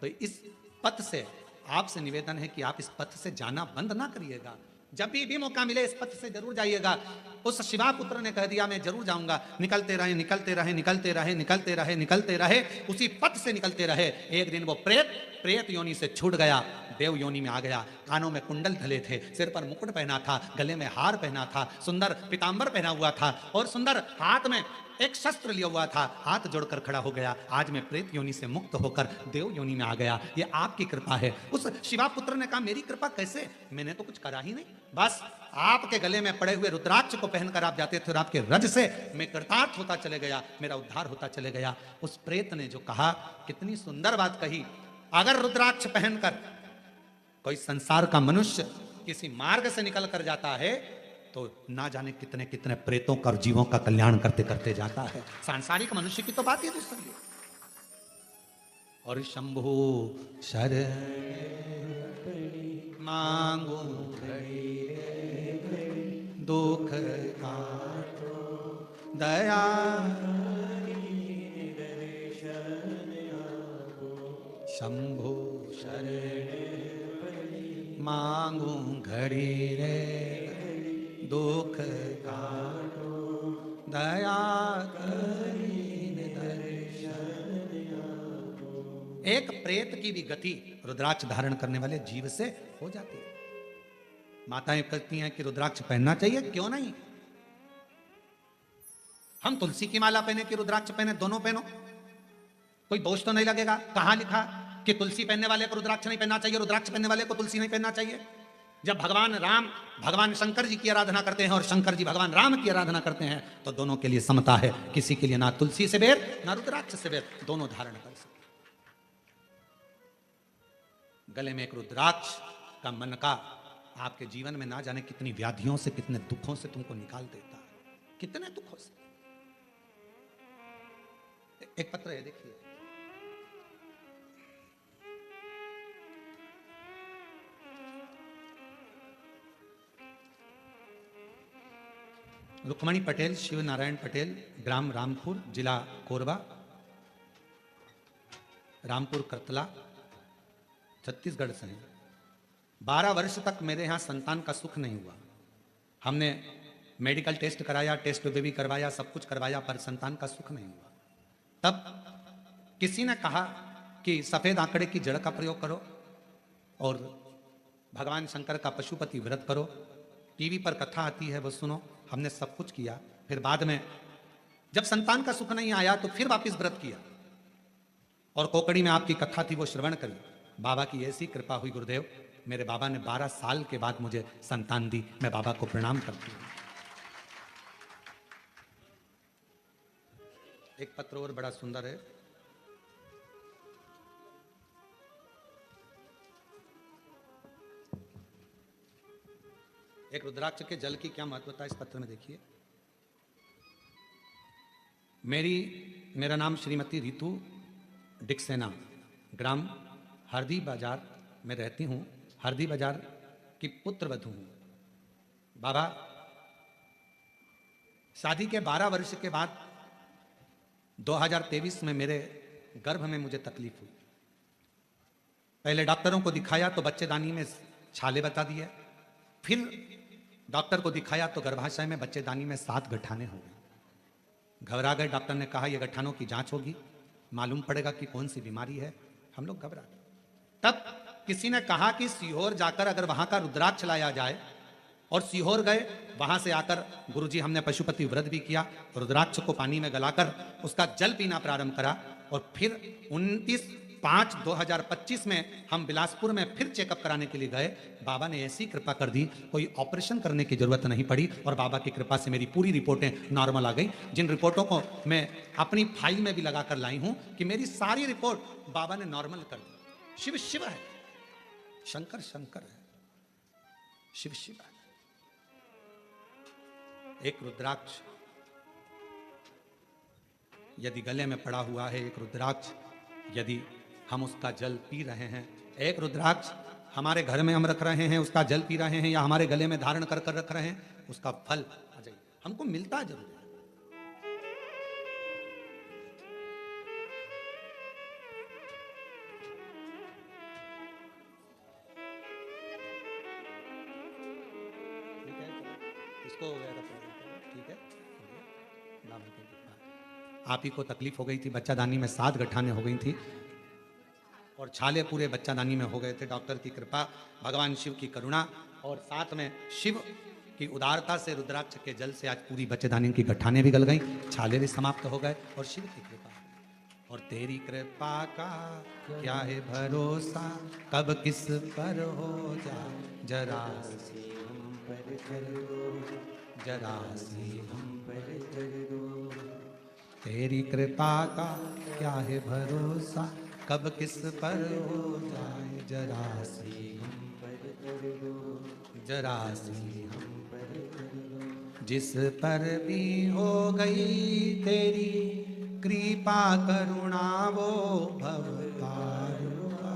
A: तो इस पथ से आपसे निवेदन है कि आप इस पथ से जाना बंद ना करिएगा। जब भी मौका मिले इस पथ से जरूर जाइएगा। उस शिवा पुत्र ने कह दिया मैं जरूर जाऊंगा। निकलते रहे, निकलते रहे, निकलते रहे, निकलते रहे, निकलते रहे, उसी पथ से निकलते रहे। एक दिन वो प्रेत योनि से छूट गया, देव योनि में आ गया। कानों में कुंडल धले थे, सिर पर मुकुट पहना था, गले में हार पहना था, सुंदर पीतांबर पहना हुआ था और सुंदर हाथ में एक शस्त्र लिया हुआ था। हाथ जोड़कर खड़ा हो गया, आज मैं प्रेत योनि से मुक्त होकर देव योनि में आ गया, ये आपकी कृपा है। उस शिवा पुत्र ने कहा मेरी कृपा कैसे? मैंने तो कुछ करा ही नहीं, बस आपके गले में पड़े हुए रुद्राक्ष को पहनकर आप जाते थे और आपके रज से मैं कृतार्थ होता चले गया, मेरा उद्धार होता चले गया। उस प्रेत ने जो कहा, कितनी सुंदर बात कही। अगर रुद्राक्ष पहनकर कोई संसार का मनुष्य किसी मार्ग से निकल कर जाता है तो ना जाने कितने कितने प्रेतों का और जीवों का कल्याण करते करते जाता है। सांसारिक मनुष्य की तो बात ही दूसरी है। और शंभु शरण मांगो दुख काटो दया शंभु शरण मांगू घड़ी रे दुख काटो दया करीन दर्शन। एक प्रेत की भी गति रुद्राक्ष धारण करने वाले जीव से हो जाती है। माताएं कहती हैं कि रुद्राक्ष पहनना चाहिए, क्यों नहीं? हम तुलसी की माला पहने कि रुद्राक्ष पहने, दोनों पहनो, कोई दोष तो नहीं लगेगा। कहां लिखा कि तुलसी पहनने वाले को रुद्राक्ष नहीं पहनना चाहिए, रुद्राक्ष पहनने वाले को तुलसी नहीं पहनना चाहिए? जब भगवान राम भगवान शंकर जी की आराधना करते हैं और शंकर जी भगवान राम की आराधना करते हैं तो दोनों के लिए समता है। किसी के लिए ना तुलसी से बेर ना रुद्राक्ष से बेर, दोनों धारण कर सकते। गले में एक रुद्राक्ष का मनका आपके जीवन में ना जाने कितनी व्याधियों से, कितने दुखों से तुमको निकाल देता है, कितने दुखों से। एक पत्र है, देखिए। रुक्मणी पटेल, शिव नारायण पटेल, ग्राम रामपुर, जिला कोरबा, रामपुर करतला, छत्तीसगढ़ से हैं। 12 वर्ष तक मेरे यहाँ संतान का सुख नहीं हुआ। हमने मेडिकल टेस्ट कराया, टेस्ट बेबी करवाया, सब कुछ करवाया, पर संतान का सुख नहीं हुआ। तब किसी ने कहा कि सफेद आंकड़े की जड़ का प्रयोग करो और भगवान शंकर का पशुपति व्रत करो, टीवी पर कथा आती है वो सुनो। हमने सब कुछ किया, फिर बाद में जब संतान का सुख नहीं आया तो फिर वापस व्रत किया और कोकड़ी में आपकी कथा थी वो श्रवण करी। बाबा की ऐसी कृपा हुई गुरुदेव, मेरे बाबा ने 12 साल के बाद मुझे संतान दी। मैं बाबा को प्रणाम करती हूँ। एक पत्र और बड़ा सुंदर है। एक रुद्राक्ष के जल की क्या महत्वता है इस पत्र में देखिए। मेरा नाम श्रीमती रितु डिक्सेना, ग्राम हरदी बाजार में रहती हूँ। हरदी बाजार की पुत्रवधू हूँ। बाबा, शादी के 12 वर्ष के बाद 2023 में मेरे गर्भ में मुझे तकलीफ हुई। पहले डॉक्टरों को दिखाया तो बच्चेदानी में छाले बता दिए, फिर डॉक्टर को दिखाया तो गर्भाशय में बच्चेदानी में 7 गठाने हो गए। घबरा गए। डॉक्टर ने कहा ये गठानों की जांच होगी, मालूम पड़ेगा कि कौन सी बीमारी है। हम लोग घबरा गए। तब किसी ने कहा कि सीहोर जाकर अगर वहां का रुद्राक्ष लाया जाए, और सीहोर गए। वहां से आकर गुरुजी हमने पशुपति व्रत भी किया, रुद्राक्ष को पानी में गलाकर उसका जल पीना प्रारंभ करा। और फिर 29/5/2025 में हम बिलासपुर में फिर चेकअप कराने के लिए गए। बाबा ने ऐसी कृपा कर दी, कोई ऑपरेशन करने की जरूरत नहीं पड़ी और बाबा की कृपा से मेरी पूरी रिपोर्टें नॉर्मल आ गई, जिन रिपोर्टों को मैं अपनी फाइल में भी लगाकर लाई हूं कि मेरी सारी रिपोर्ट बाबा ने नॉर्मल कर दी। शिव शिव है, शंकर शंकर है, शिव शिव है। एक रुद्राक्ष यदि गले में पड़ा हुआ है, एक रुद्राक्ष यदि हम उसका जल पी रहे हैं, एक रुद्राक्ष हमारे घर में हम रख रहे हैं, उसका जल पी रहे हैं, या हमारे गले में धारण कर कर रख रहे हैं, उसका फल आ जाए हमको मिलता जरूर है। इसको हो गया था, ठीक है। आप ही को तकलीफ हो गई थी, बच्चादानी में 7 गठाने हो गई थी और छाले पूरे बच्चादानी में हो गए थे। डॉक्टर की कृपा, भगवान शिव की करुणा और साथ में शिव की उदारता से रुद्राक्ष के जल से आज पूरी बच्चेदानी की गठाने भी गल गई, छाले भी समाप्त हो गए और शिव की कृपा। और तेरी कृपा का क्या है भरोसा, कब किस पर हो जाए जरा
B: पर कर दो,
A: जरा सी
B: हम पर कर दो।
A: तेरी कृपा का क्या है भरोसा, कब किस पर हो जाए जरा सी
B: हम पर कर दो,
A: जरा सी
B: हम पर कर दो।
A: जिस पर भी हो गई तेरी कृपा करुणा वो भव पार हुआ,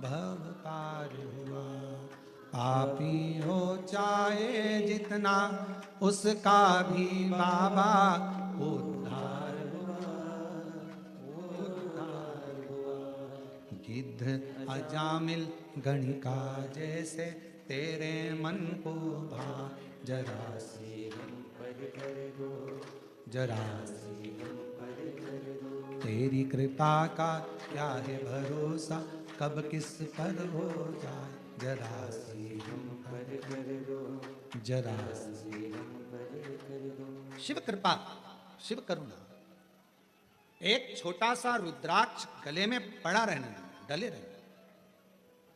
A: भव पार हुआ। पापी हो चाहे जितना उसका भी बाबा उद्धार हुआ, उद्धार हुआ। गिद्ध अजामिल गणिका जैसे तेरे मन को भा जरा सी
B: हम पर कर दो,
A: जरा सी
B: हम पर कर दो।
A: तेरी कृपा का क्या है भरोसा, कब किस पर हो जाए जरा सी
B: हम पर कर दो,
A: जरा सी।
B: हम पर कर दो।
A: शिव कृपा, शिव करुणा, एक छोटा सा रुद्राक्ष गले में पड़ा रहने, डले रहने,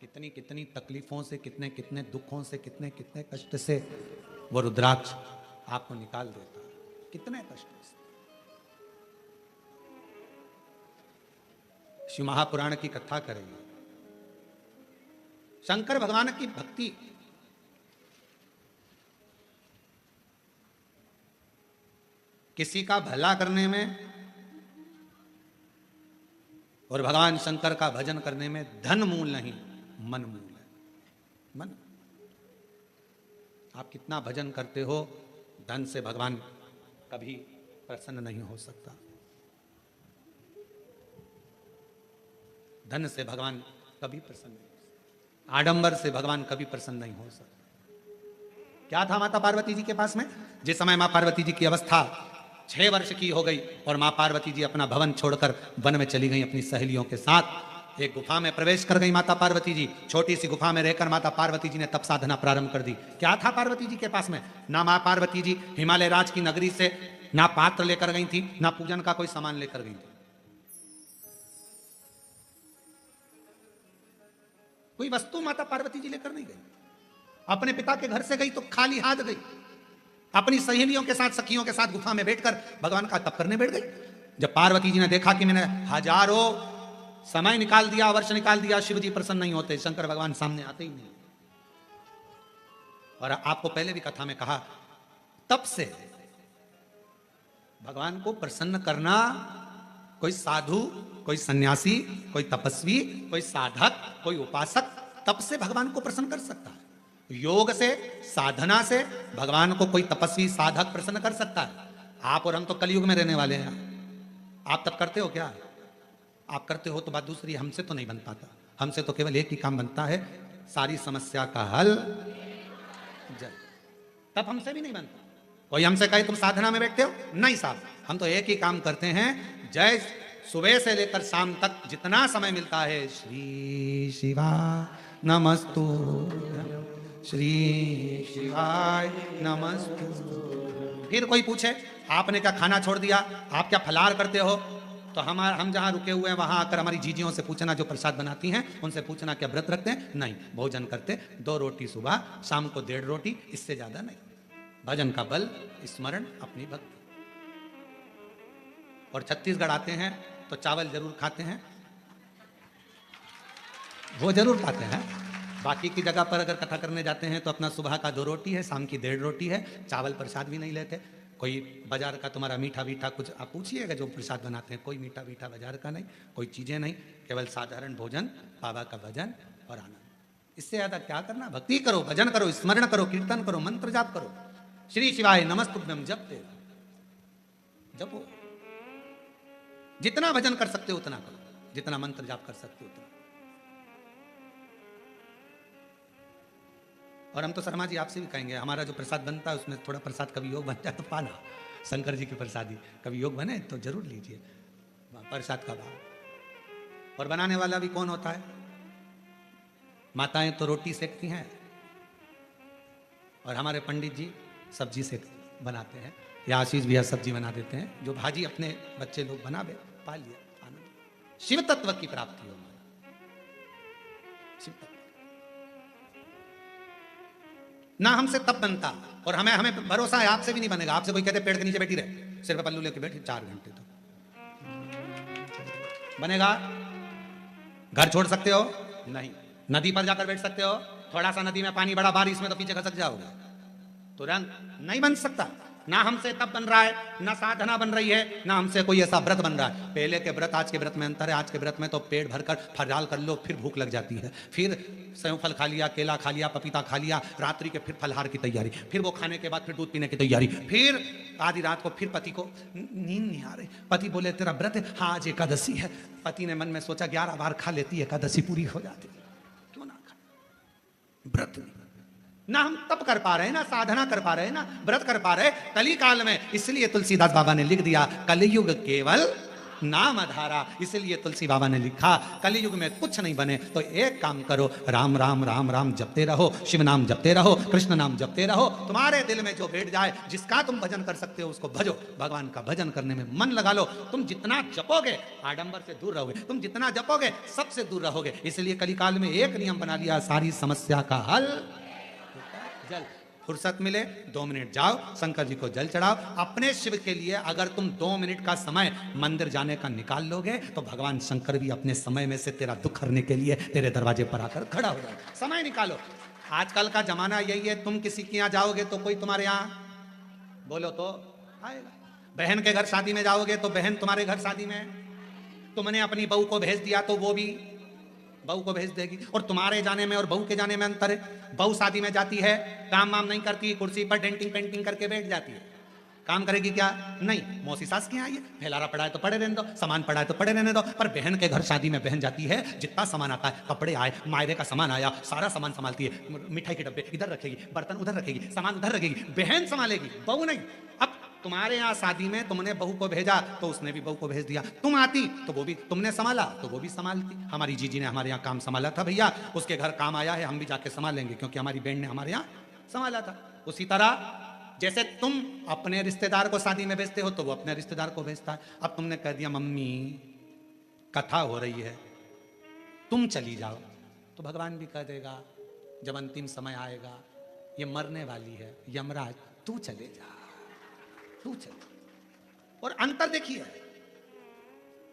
A: कितनी कितनी तकलीफों से, कितने कितने दुखों से, कितने कितने कष्ट से वो रुद्राक्ष आपको निकाल देता है, कितने कष्ट से। शिव महापुराण की कथा करेंगे, शंकर भगवान की भक्ति, किसी का भला करने में और भगवान शंकर का भजन करने में धन मूल नहीं, मन मूल है। मन, आप कितना भजन करते हो, धन से भगवान कभी प्रसन्न नहीं हो सकता। धन से भगवान कभी प्रसन्न नहीं हो सकता, आडंबर से भगवान कभी प्रसन्न नहीं हो सकता। क्या था माता पार्वती जी के पास में, जिस समय मां पार्वती जी की अवस्था 6 वर्ष की हो गई और मां पार्वती जी अपना भवन छोड़कर वन में चली गई अपनी सहेलियों के साथ, एक गुफा में प्रवेश कर गई माता पार्वती जी। छोटी सी गुफा में रहकर माता पार्वती जी ने तप साधना प्रारंभ कर दी। क्या था पार्वती जी के पास में, ना मां पार्वती जी हिमालय राज की नगरी से ना पात्र लेकर गई थी, ना पूजन का कोई सामान लेकर गई थी। कोई वस्तु माता पार्वती जी लेकर नहीं गई। अपने पिता के घर से गई तो खाली हाथ गई, अपनी सहेलियों के साथ, सखियों के साथ गुफा में बैठकर भगवान का तप करने बैठ गई। जब पार्वती जी ने देखा कि मैंने हजारों समय निकाल दिया, वर्ष निकाल दिया, शिव जी प्रसन्न नहीं होते, शंकर भगवान सामने आते ही नहीं। और आपको पहले भी कथा में कहा, तप से भगवान को प्रसन्न करना कोई साधु, कोई सन्यासी, कोई तपस्वी, कोई साधक, कोई उपासक तप से भगवान को प्रसन्न कर सकता है। योग से, साधना से भगवान को कोई तपस्वी साधक प्रसन्न कर सकता है। आप और हम तो कलयुग में रहने वाले हैं। आप तब करते हो क्या? आप करते हो तो बात दूसरी, हमसे तो नहीं बन पाता। हमसे तो केवल एक ही काम बनता है, सारी समस्या का हल जल। तब हमसे भी नहीं बनता। कोई हमसे कहे तुम साधना में बैठते हो, नहीं साहब, हम तो एक ही काम करते हैं, जय सुबह से लेकर शाम तक जितना समय मिलता है, श्री शिवा नमस्तु, श्री शिवाय नमस्तु। फिर कोई पूछे आपने क्या खाना छोड़ दिया, आप क्या फलार करते हो, तो हम जहाँ रुके हुए हैं वहाँ आकर हमारी जीजियों से पूछना, जो प्रसाद बनाती हैं उनसे पूछना क्या व्रत रखते हैं? नहीं, भोजन करते 2 रोटी सुबह, शाम को 1.5 रोटी, इससे ज्यादा नहीं। भजन का बल, स्मरण, अपनी भक्ति। और छत्तीसगढ़ आते हैं तो चावल जरूर खाते हैं, वो जरूर खाते हैं। बाकी की जगह पर अगर कथा करने जाते हैं तो अपना सुबह का 2 रोटी है, शाम की 1.5 रोटी है, चावल प्रसाद भी नहीं लेते। कोई बाजार का तुम्हारा मीठा मीठा कुछ आप पूछिएगा, जो प्रसाद बनाते हैं कोई मीठा मीठा बाजार का नहीं, कोई चीजें नहीं, केवल साधारण भोजन, बाबा का भजन और आनंद। इससे ज्यादा क्या करना? भक्ति करो, भजन करो, स्मरण करो, कीर्तन करो, मंत्र जाप करो, श्री शिवाय नमस्तुभ्यम जपते जपो। जितना भजन कर सकते हो उतना करो, जितना मंत्र जाप कर सकते हो उतना। और हम तो शर्मा जी आपसे भी कहेंगे, हमारा जो प्रसाद बनता है उसमें थोड़ा प्रसाद कभी योग बन जाए तो पाना, शंकर जी की प्रसादी कभी योग बने तो जरूर लीजिए प्रसाद का भाव। और बनाने वाला भी कौन होता है? माताएं तो रोटी सेकती हैं और हमारे पंडित जी सब्जी से बनाते हैं, या आशीष भैया सब्जी बना देते हैं, जो भाजी अपने बच्चे लोग बना बे, पा लिया आनंद। शिव तत्व की प्राप्ति हो, शिव तत्व। ना हमसे तब बनता, और हमें हमें भरोसा है आपसे भी नहीं बनेगा। आपसे कोई कहते पेड़ के नीचे बैठी रहे, सिर पे पल्लू लेके बैठी 4 घंटे, तो बनेगा? घर छोड़ सकते हो? नहीं। नदी पर जाकर बैठ सकते हो? थोड़ा सा नदी में पानी बड़ा बारिश में तो पीछे खसक जाओगे, तुरंत नहीं बन सकता। ना हमसे तब बन रहा है, ना साधना बन रही है, ना हमसे कोई ऐसा व्रत बन रहा है। पहले के व्रत आज के व्रत में अंतर है। आज के व्रत में तो पेट भरकर फराल कर लो, फिर भूख लग जाती है, फिर सेव फल खा लिया, केला खा लिया, पपीता खा लिया, रात्रि के फिर फलहार की तैयारी, फिर वो खाने के बाद फिर दूध पीने की तैयारी, फिर आधी रात को फिर पति को नींद नहीं आ रही, पति बोले तेरा व्रत है, हाँ आज एकादशी है। पति ने मन में सोचा 11 बार खा लेती, एकादशी पूरी हो जाती, क्यों ना खा, व्रत नहीं। ना हम तप कर पा रहे हैं, ना साधना कर पा रहे हैं, ना व्रत कर पा रहे कली काल में। इसलिए तुलसीदास बाबा ने लिख दिया कलयुग केवल नाम आधारा। इसलिए तुलसी बाबा ने लिखा कलयुग में कुछ नहीं बने तो एक काम करो, राम राम राम राम जपते रहो, शिव नाम जपते रहो, कृष्ण नाम जपते रहो। तुम्हारे दिल में जो बैठ जाए, जिसका तुम भजन कर सकते हो उसको भजो। भगवान का भजन करने में मन लगा लो। तुम जितना जपोगे आडंबर से दूर रहोगे, तुम जितना जपोगे सबसे दूर रहोगे। इसलिए कलिकाल में एक नियम बना लिया, सारी समस्या का हल जल। फुर्सत मिले 2 मिनट जाओ, शंकर जी को जल चढ़ाओ। अपने शिव के लिए अगर तुम 2 मिनट का समय मंदिर जाने का निकाल लोगे तो भगवान शंकर भी अपने समय में से तेरा दुख हरने के लिए तेरे दरवाजे पर आकर खड़ा हो जाए। समय निकालो। आजकल का जमाना यही है, तुम किसी के यहाँ जाओगे तो कोई तुम्हारे यहाँ बोलो तो आएगा। बहन के घर शादी में जाओगे तो बहन तुम्हारे घर शादी में, तुमने अपनी बहू को भेज दिया तो वो भी बहू को भेज देगी। और तुम्हारे जाने में और बहू के जाने में अंतर है। बहू शादी में जाती है, काम वाम नहीं करती, कुर्सी पर डेंटिंग पेंटिंग करके बैठ जाती है। काम करेगी क्या? नहीं। मौसी सास के यहाँ आई है, फैलारा पड़ा है तो पड़े रहने दो, सामान पड़ा है तो पड़े रहने दो। पर बहन के घर शादी में बहन जाती है, जितना सामान आता है, कपड़े आए, मायरे का सामान आया, सारा सामान संभालती है। मिठाई के डब्बे इधर रखेगी, बर्तन उधर रखेगी, सामान उधर रखेगी, बहन संभालेगी, बहू नहीं। अब तुम्हारे यहाँ शादी में तुमने बहू को भेजा तो उसने भी बहू को भेज दिया। तुम आती तो वो भी, तुमने संभाला तो वो भी संभालती। हमारी जीजी ने हमारे यहाँ काम संभाला था भैया, उसके घर काम आया है, हम भी जाके संभालेंगे क्योंकि हमारी बहन ने हमारे यहाँ संभाला था। उसी तरह जैसे तुम अपने रिश्तेदार को शादी में भेजते हो तो वो अपने रिश्तेदार को भेजता है। अब तुमने कह दिया मम्मी कथा हो रही है तुम चली जाओ, तो भगवान भी कह देगा जब अंतिम समय आएगा, ये मरने वाली है, यमराज तू चले जा, तू चले। और अंतर देखिए,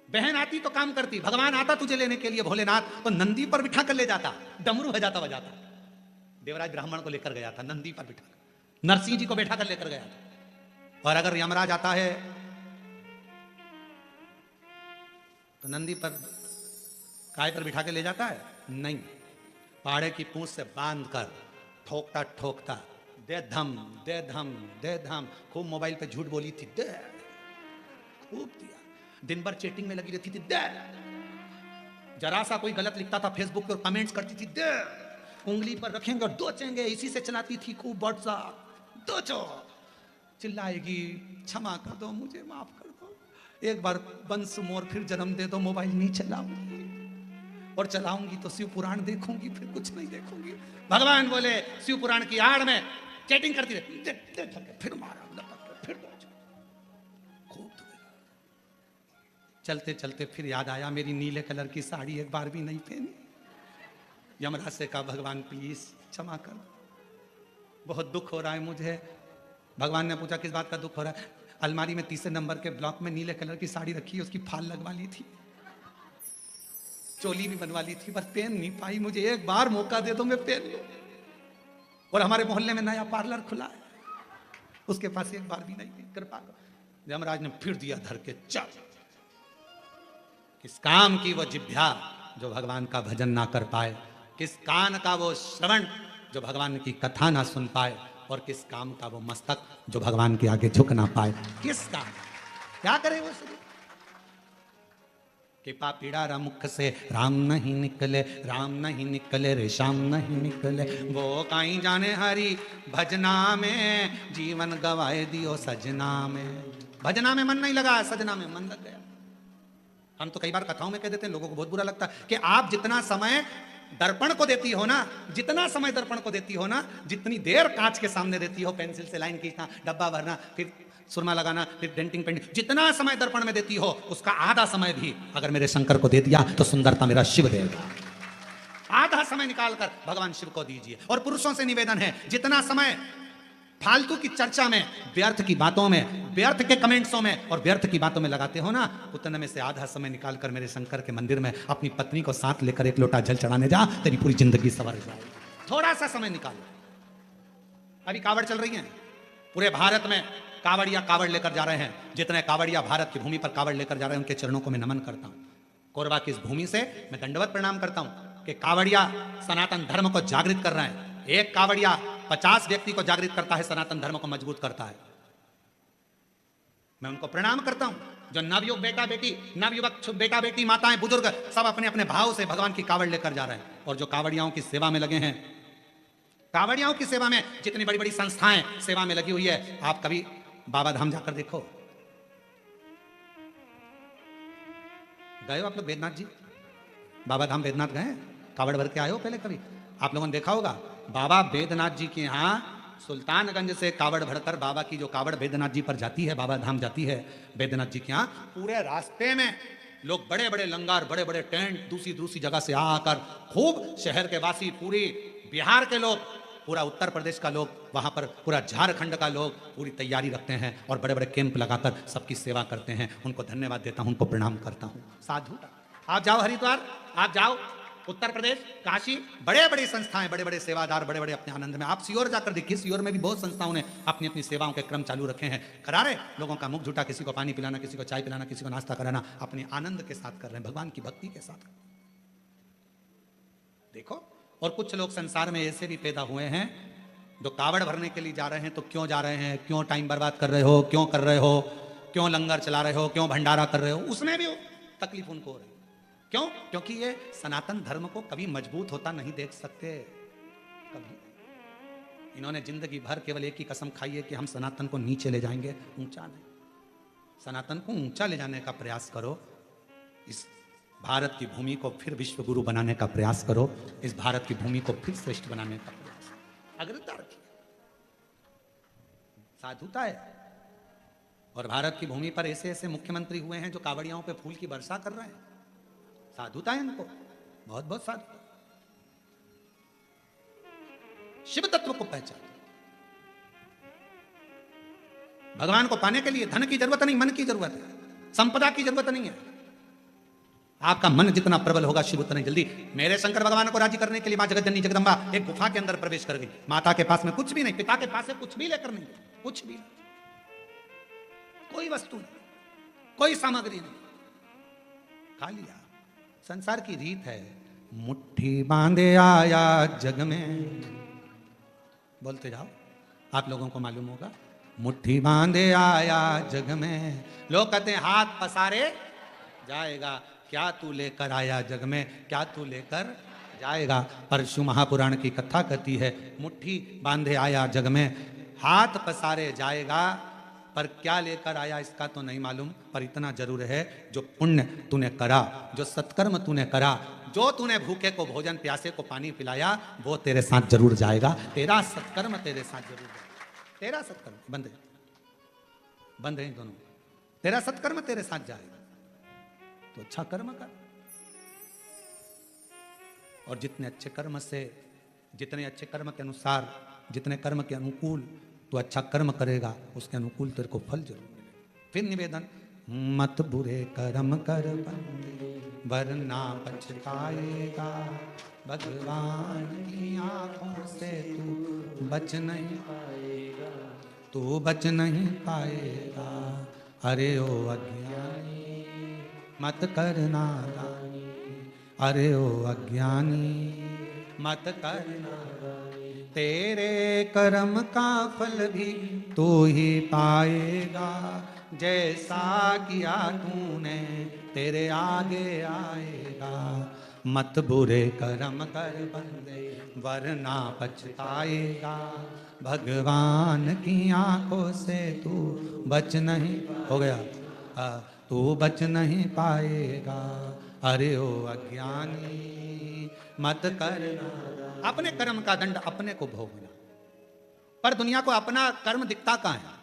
A: बहन आती तो काम करती, भगवान आता तुझे लेने के लिए भोलेनाथ तो नंदी पर बिठा कर ले जाता, डमरू बजाता बजाता। देवराज ब्राह्मण को लेकर गया था नंदी पर बिठा, नरसिंह जी को बैठा कर लेकर गया था। और अगर यमराज आता है तो नंदी पर काय पर बिठा के ले जाता है? नहीं, पाड़े की पूंछ से बांध कर ठोकता ठोकता, दे धम दे धम दे धम। खूब मोबाइल पे झूठ बोली थी, दे, खूब दिया। दिन भर चैटिंग में लगी रहती थी, दे। जरा सा कोई गलत लिखता था फेसबुक पर कमेंट्स करती थी, दे। उंगली पर रखेंगे और दोचेंगे, इसी से चलाती थी खूब व्हाट्सएप, दोचो। चिल्लाएगी क्षमा कर दो, मुझे माफ कर दो, एक बार बंस मोर फिर जन्म दे दो, मोबाइल नहीं चलाऊंगी, और चलाऊंगी तो शिव पुराण देखूंगी, फिर कुछ नहीं देखूंगी। भगवान बोले शिव पुराण की आड़ में चैटिंग करती रहती, फिर मारा फिर खूब। चलते चलते फिर याद आया मेरी नीले कलर की साड़ी एक बार भी नहीं पहनी। यमराज से कहा भगवान प्लीज क्षमा कर, बहुत दुख हो रहा है मुझे। भगवान ने पूछा किस बात का दुख हो रहा है? अलमारी में 3 नंबर के ब्लॉक में नीले कलर की साड़ी रखी है, उसकी फाल लगवा ली थी, चोली भी बनवा ली थी, पर पहन नहीं पाई। मुझे एक बार मौका दे दो, मैं पहन लूं। और हमारे मोहल्ले में नया पार्लर खुला है, उसके पास एक बार भी नहीं, कृपा करो। यमराज ने फिर दिया धर के, चल। किस काम की वो जिह्वा जो भगवान का भजन ना कर पाए, किस कान का वो श्रवण जो भगवान की कथा ना सुन पाए, और किस काम का वो मस्तक जो भगवान के आगे झुक ना पाए। किस काम, क्या करे वो शरीर? कृपा पीड़ा मुख से राम नहीं निकले, राम नहीं निकले रे श्याम नहीं निकले। वो कहीं जाने हरी भजना में, जीवन गवाए दियो सजना में। भजना में मन नहीं लगा, सजना में मन लग गया। हम तो कई बार कथाओं में कह देते हैं, लोगों को बहुत बुरा लगता है कि आप जितना समय दर्पण को देती हो ना, जितना समय दर्पण को देती हो ना, जितनी देर कांच के सामने देती हो, पेंसिल से लाइन खींचना, डब्बा भरना, फिर सुरमा लगाना, फिर डेंटिंग पेंटिंग, जितना समय दर्पण में देती हो उसका आधा समय भी अगर मेरे शंकर को दे दिया तो सुंदरता मेरा शिव देगा। आधा समय निकालकर भगवान शिव को दीजिए। और पुरुषों से निवेदन है, जितना समय फालतू की चर्चा में, व्यर्थ की बातों में, व्यर्थ के कमेंट्सों में और व्यर्थ की बातों में लगाते हो ना, उतने में से आधा समय निकालकर मेरे शंकर के मंदिर में अपनी पत्नी को साथ लेकर एक लोटा जल चढ़ाने जा, तेरी पूरी जिंदगी सवर जाएगी। थोड़ा सा समय निकालो। अभी कावड़ चल रही है पूरे भारत में, कावड़िया कावड़ लेकर जा रहे हैं। जितने कावड़िया भारत की भूमि पर कावड़ लेकर जा रहे हैं, उनके चरणों को मैं नमन करता हूं। कोरबा की इस भूमि से मैं दंडवत प्रणाम करता हूं कि कावड़िया सनातन धर्म को जागृत कर रहे हैं। एक कावड़िया 50 व्यक्ति को जागृत करता है, सनातन धर्म को मजबूत करता है। मैं उनको प्रणाम करता हूं, जो नवयुवक बेटा बेटी, नवयुवक बेटा बेटी, माताएं, बुजुर्ग सब अपने अपने भाव से भगवान की कावड़ लेकर जा रहे हैं। और जो कावड़ियाओं की सेवा में लगे हैं, कावड़ियाओं की सेवा में जितनी बड़ी बड़ी संस्थाएं सेवा में लगी हुई है, आप कभी बाबा धाम जाकर देखो। गए हो आप लोग बैद्यनाथ जी? बाबा धाम बैद्यनाथ गए? कावड़ भर के आए हो पहले कभी? आप लोगों ने देखा होगा बाबा बैद्यनाथ जी के यहाँ सुल्तानगंज से कावड़ भरकर बाबा की जो कावड़ बैद्यनाथ जी पर जाती है, बाबा धाम जाती है बैद्यनाथ जी के यहाँ, पूरे रास्ते में लोग बड़े बड़े लंगर, बड़े बड़े टेंट दूसरी दूसरी जगह से आकर खूब शहर के वासी, पूरी बिहार के लोग, पूरा उत्तर प्रदेश का लोग, वहां पर पूरा झारखंड का लोग पूरी तैयारी रखते हैं और बड़े बड़े कैंप लगाकर सबकी सेवा करते हैं। उनको धन्यवाद देता हूं, उनको प्रणाम करता हूं। साधु आप जाओ हरिद्वार, आप जाओ उत्तर प्रदेश, काशी, बड़े बड़े संस्थाएं, बड़े बड़े सेवादार, बड़े बड़े अपने आनंद में। आप सीहोर जाकर देखिए, सीहोर में भी बहुत संस्थाओं ने अपनी अपनी सेवाओं के क्रम चालू रखे हैं। करा रहे लोगों का मुख झूठा, किसी को पानी पिलाना, किसी को चाय पिलाना, किसी को नाश्ता कराना, अपने आनंद के साथ कर रहे हैं, भगवान की भक्ति के साथ। देखो, और कुछ लोग संसार में ऐसे भी पैदा हुए हैं जो कावड़ भरने के लिए जा रहे हैं तो क्यों जा रहे हैं, क्यों टाइम बर्बाद कर रहे हो, क्यों कर रहे हो, क्यों लंगर चला रहे हो, क्यों भंडारा कर रहे हो, उसमें भी तकलीफ उनको हो रही है। क्यों? क्योंकि ये सनातन धर्म को कभी मजबूत होता नहीं देख सकते, कभी। इन्होंने जिंदगी भर केवल एक ही कसम खाई है कि हम सनातन को नीचे ले जाएंगे, ऊंचा नहीं। सनातन को ऊंचा ले जाने का प्रयास करो। इस भारत की भूमि को फिर विश्व गुरु बनाने का प्रयास करो। इस भारत की भूमि को फिर श्रेष्ठ बनाने का प्रयास, अग्रता रखिए, साधुता है। और भारत की भूमि पर ऐसे ऐसे मुख्यमंत्री हुए हैं जो कावड़ियाओं पे फूल की वर्षा कर रहे हैं, साधुता है इनको, बहुत बहुत साधुता। शिव तत्व को पहचान। भगवान को पाने के लिए धन की जरूरत नहीं, मन की जरूरत है, संपदा की जरूरत नहीं है। आपका मन जितना प्रबल होगा, शिव उतना जल्दी। मेरे शंकर भगवान को राजी करने के लिए मां जगतजननी जगदम्बा एक गुफा के अंदर प्रवेश कर गई। माता के पास में कुछ भी नहीं, पिता के पास से कुछ भी लेकर नहीं, कुछ भी, कोई वस्तु नहीं, कोई सामग्री नहीं, खा लिया। संसार की रीत है, मुट्ठी बांधे आया जग में, बोलते जाओ, आप लोगों को मालूम होगा। मुट्ठी बांधे आया जग में, लोग कहते हैं हाथ पसारे जाएगा। क्या तू लेकर आया जग में, क्या तू लेकर जाएगा? परशु महापुराण की कथा कहती है, मुट्ठी बांधे आया जग में, हाथ पसारे जाएगा, पर क्या लेकर आया इसका तो नहीं मालूम। पर इतना जरूर है, जो पुण्य तूने करा, जो सत्कर्म तूने करा, जो तूने भूखे को भोजन, प्यासे को पानी पिलाया, वो तेरे साथ जरूर जाएगा। तेरा सत्कर्म तेरे साथ जरूर जाएगा। तेरा सत्कर्म बंद है, बंद है दोनों। तेरा सत्कर्म तेरे साथ जाएगा, तो अच्छा कर्म कर। और जितने अच्छे कर्म से, जितने अच्छे कर्म के अनुसार, जितने कर्म के अनुकूल तो अच्छा कर्म करेगा, उसके अनुकूल तेरे को फल जरूर मिलेगा। फिर निवेदन, मत बुरे कर्म कर बंदे, वरना पछताएगा, भगवान की आंखों से तू बच नहीं पाएगा, तू बच नहीं पाएगा। अरे ओ अज्ञानी मत करना दानी, अरे ओ अज्ञानी मत करना, तेरे कर्म का फल भी तू ही पाएगा, जैसा किया तूने तेरे आगे आएगा। मत बुरे कर्म कर बंदे, वरना पछताएगा, भगवान की आंखों से तू बच नहीं, हो गया, तू बच नहीं पाएगा। अरे ओ अज्ञानी मत करना, अपने कर्म का दंड अपने को भोगना। पर दुनिया को अपना कर्म दिखता कहां है?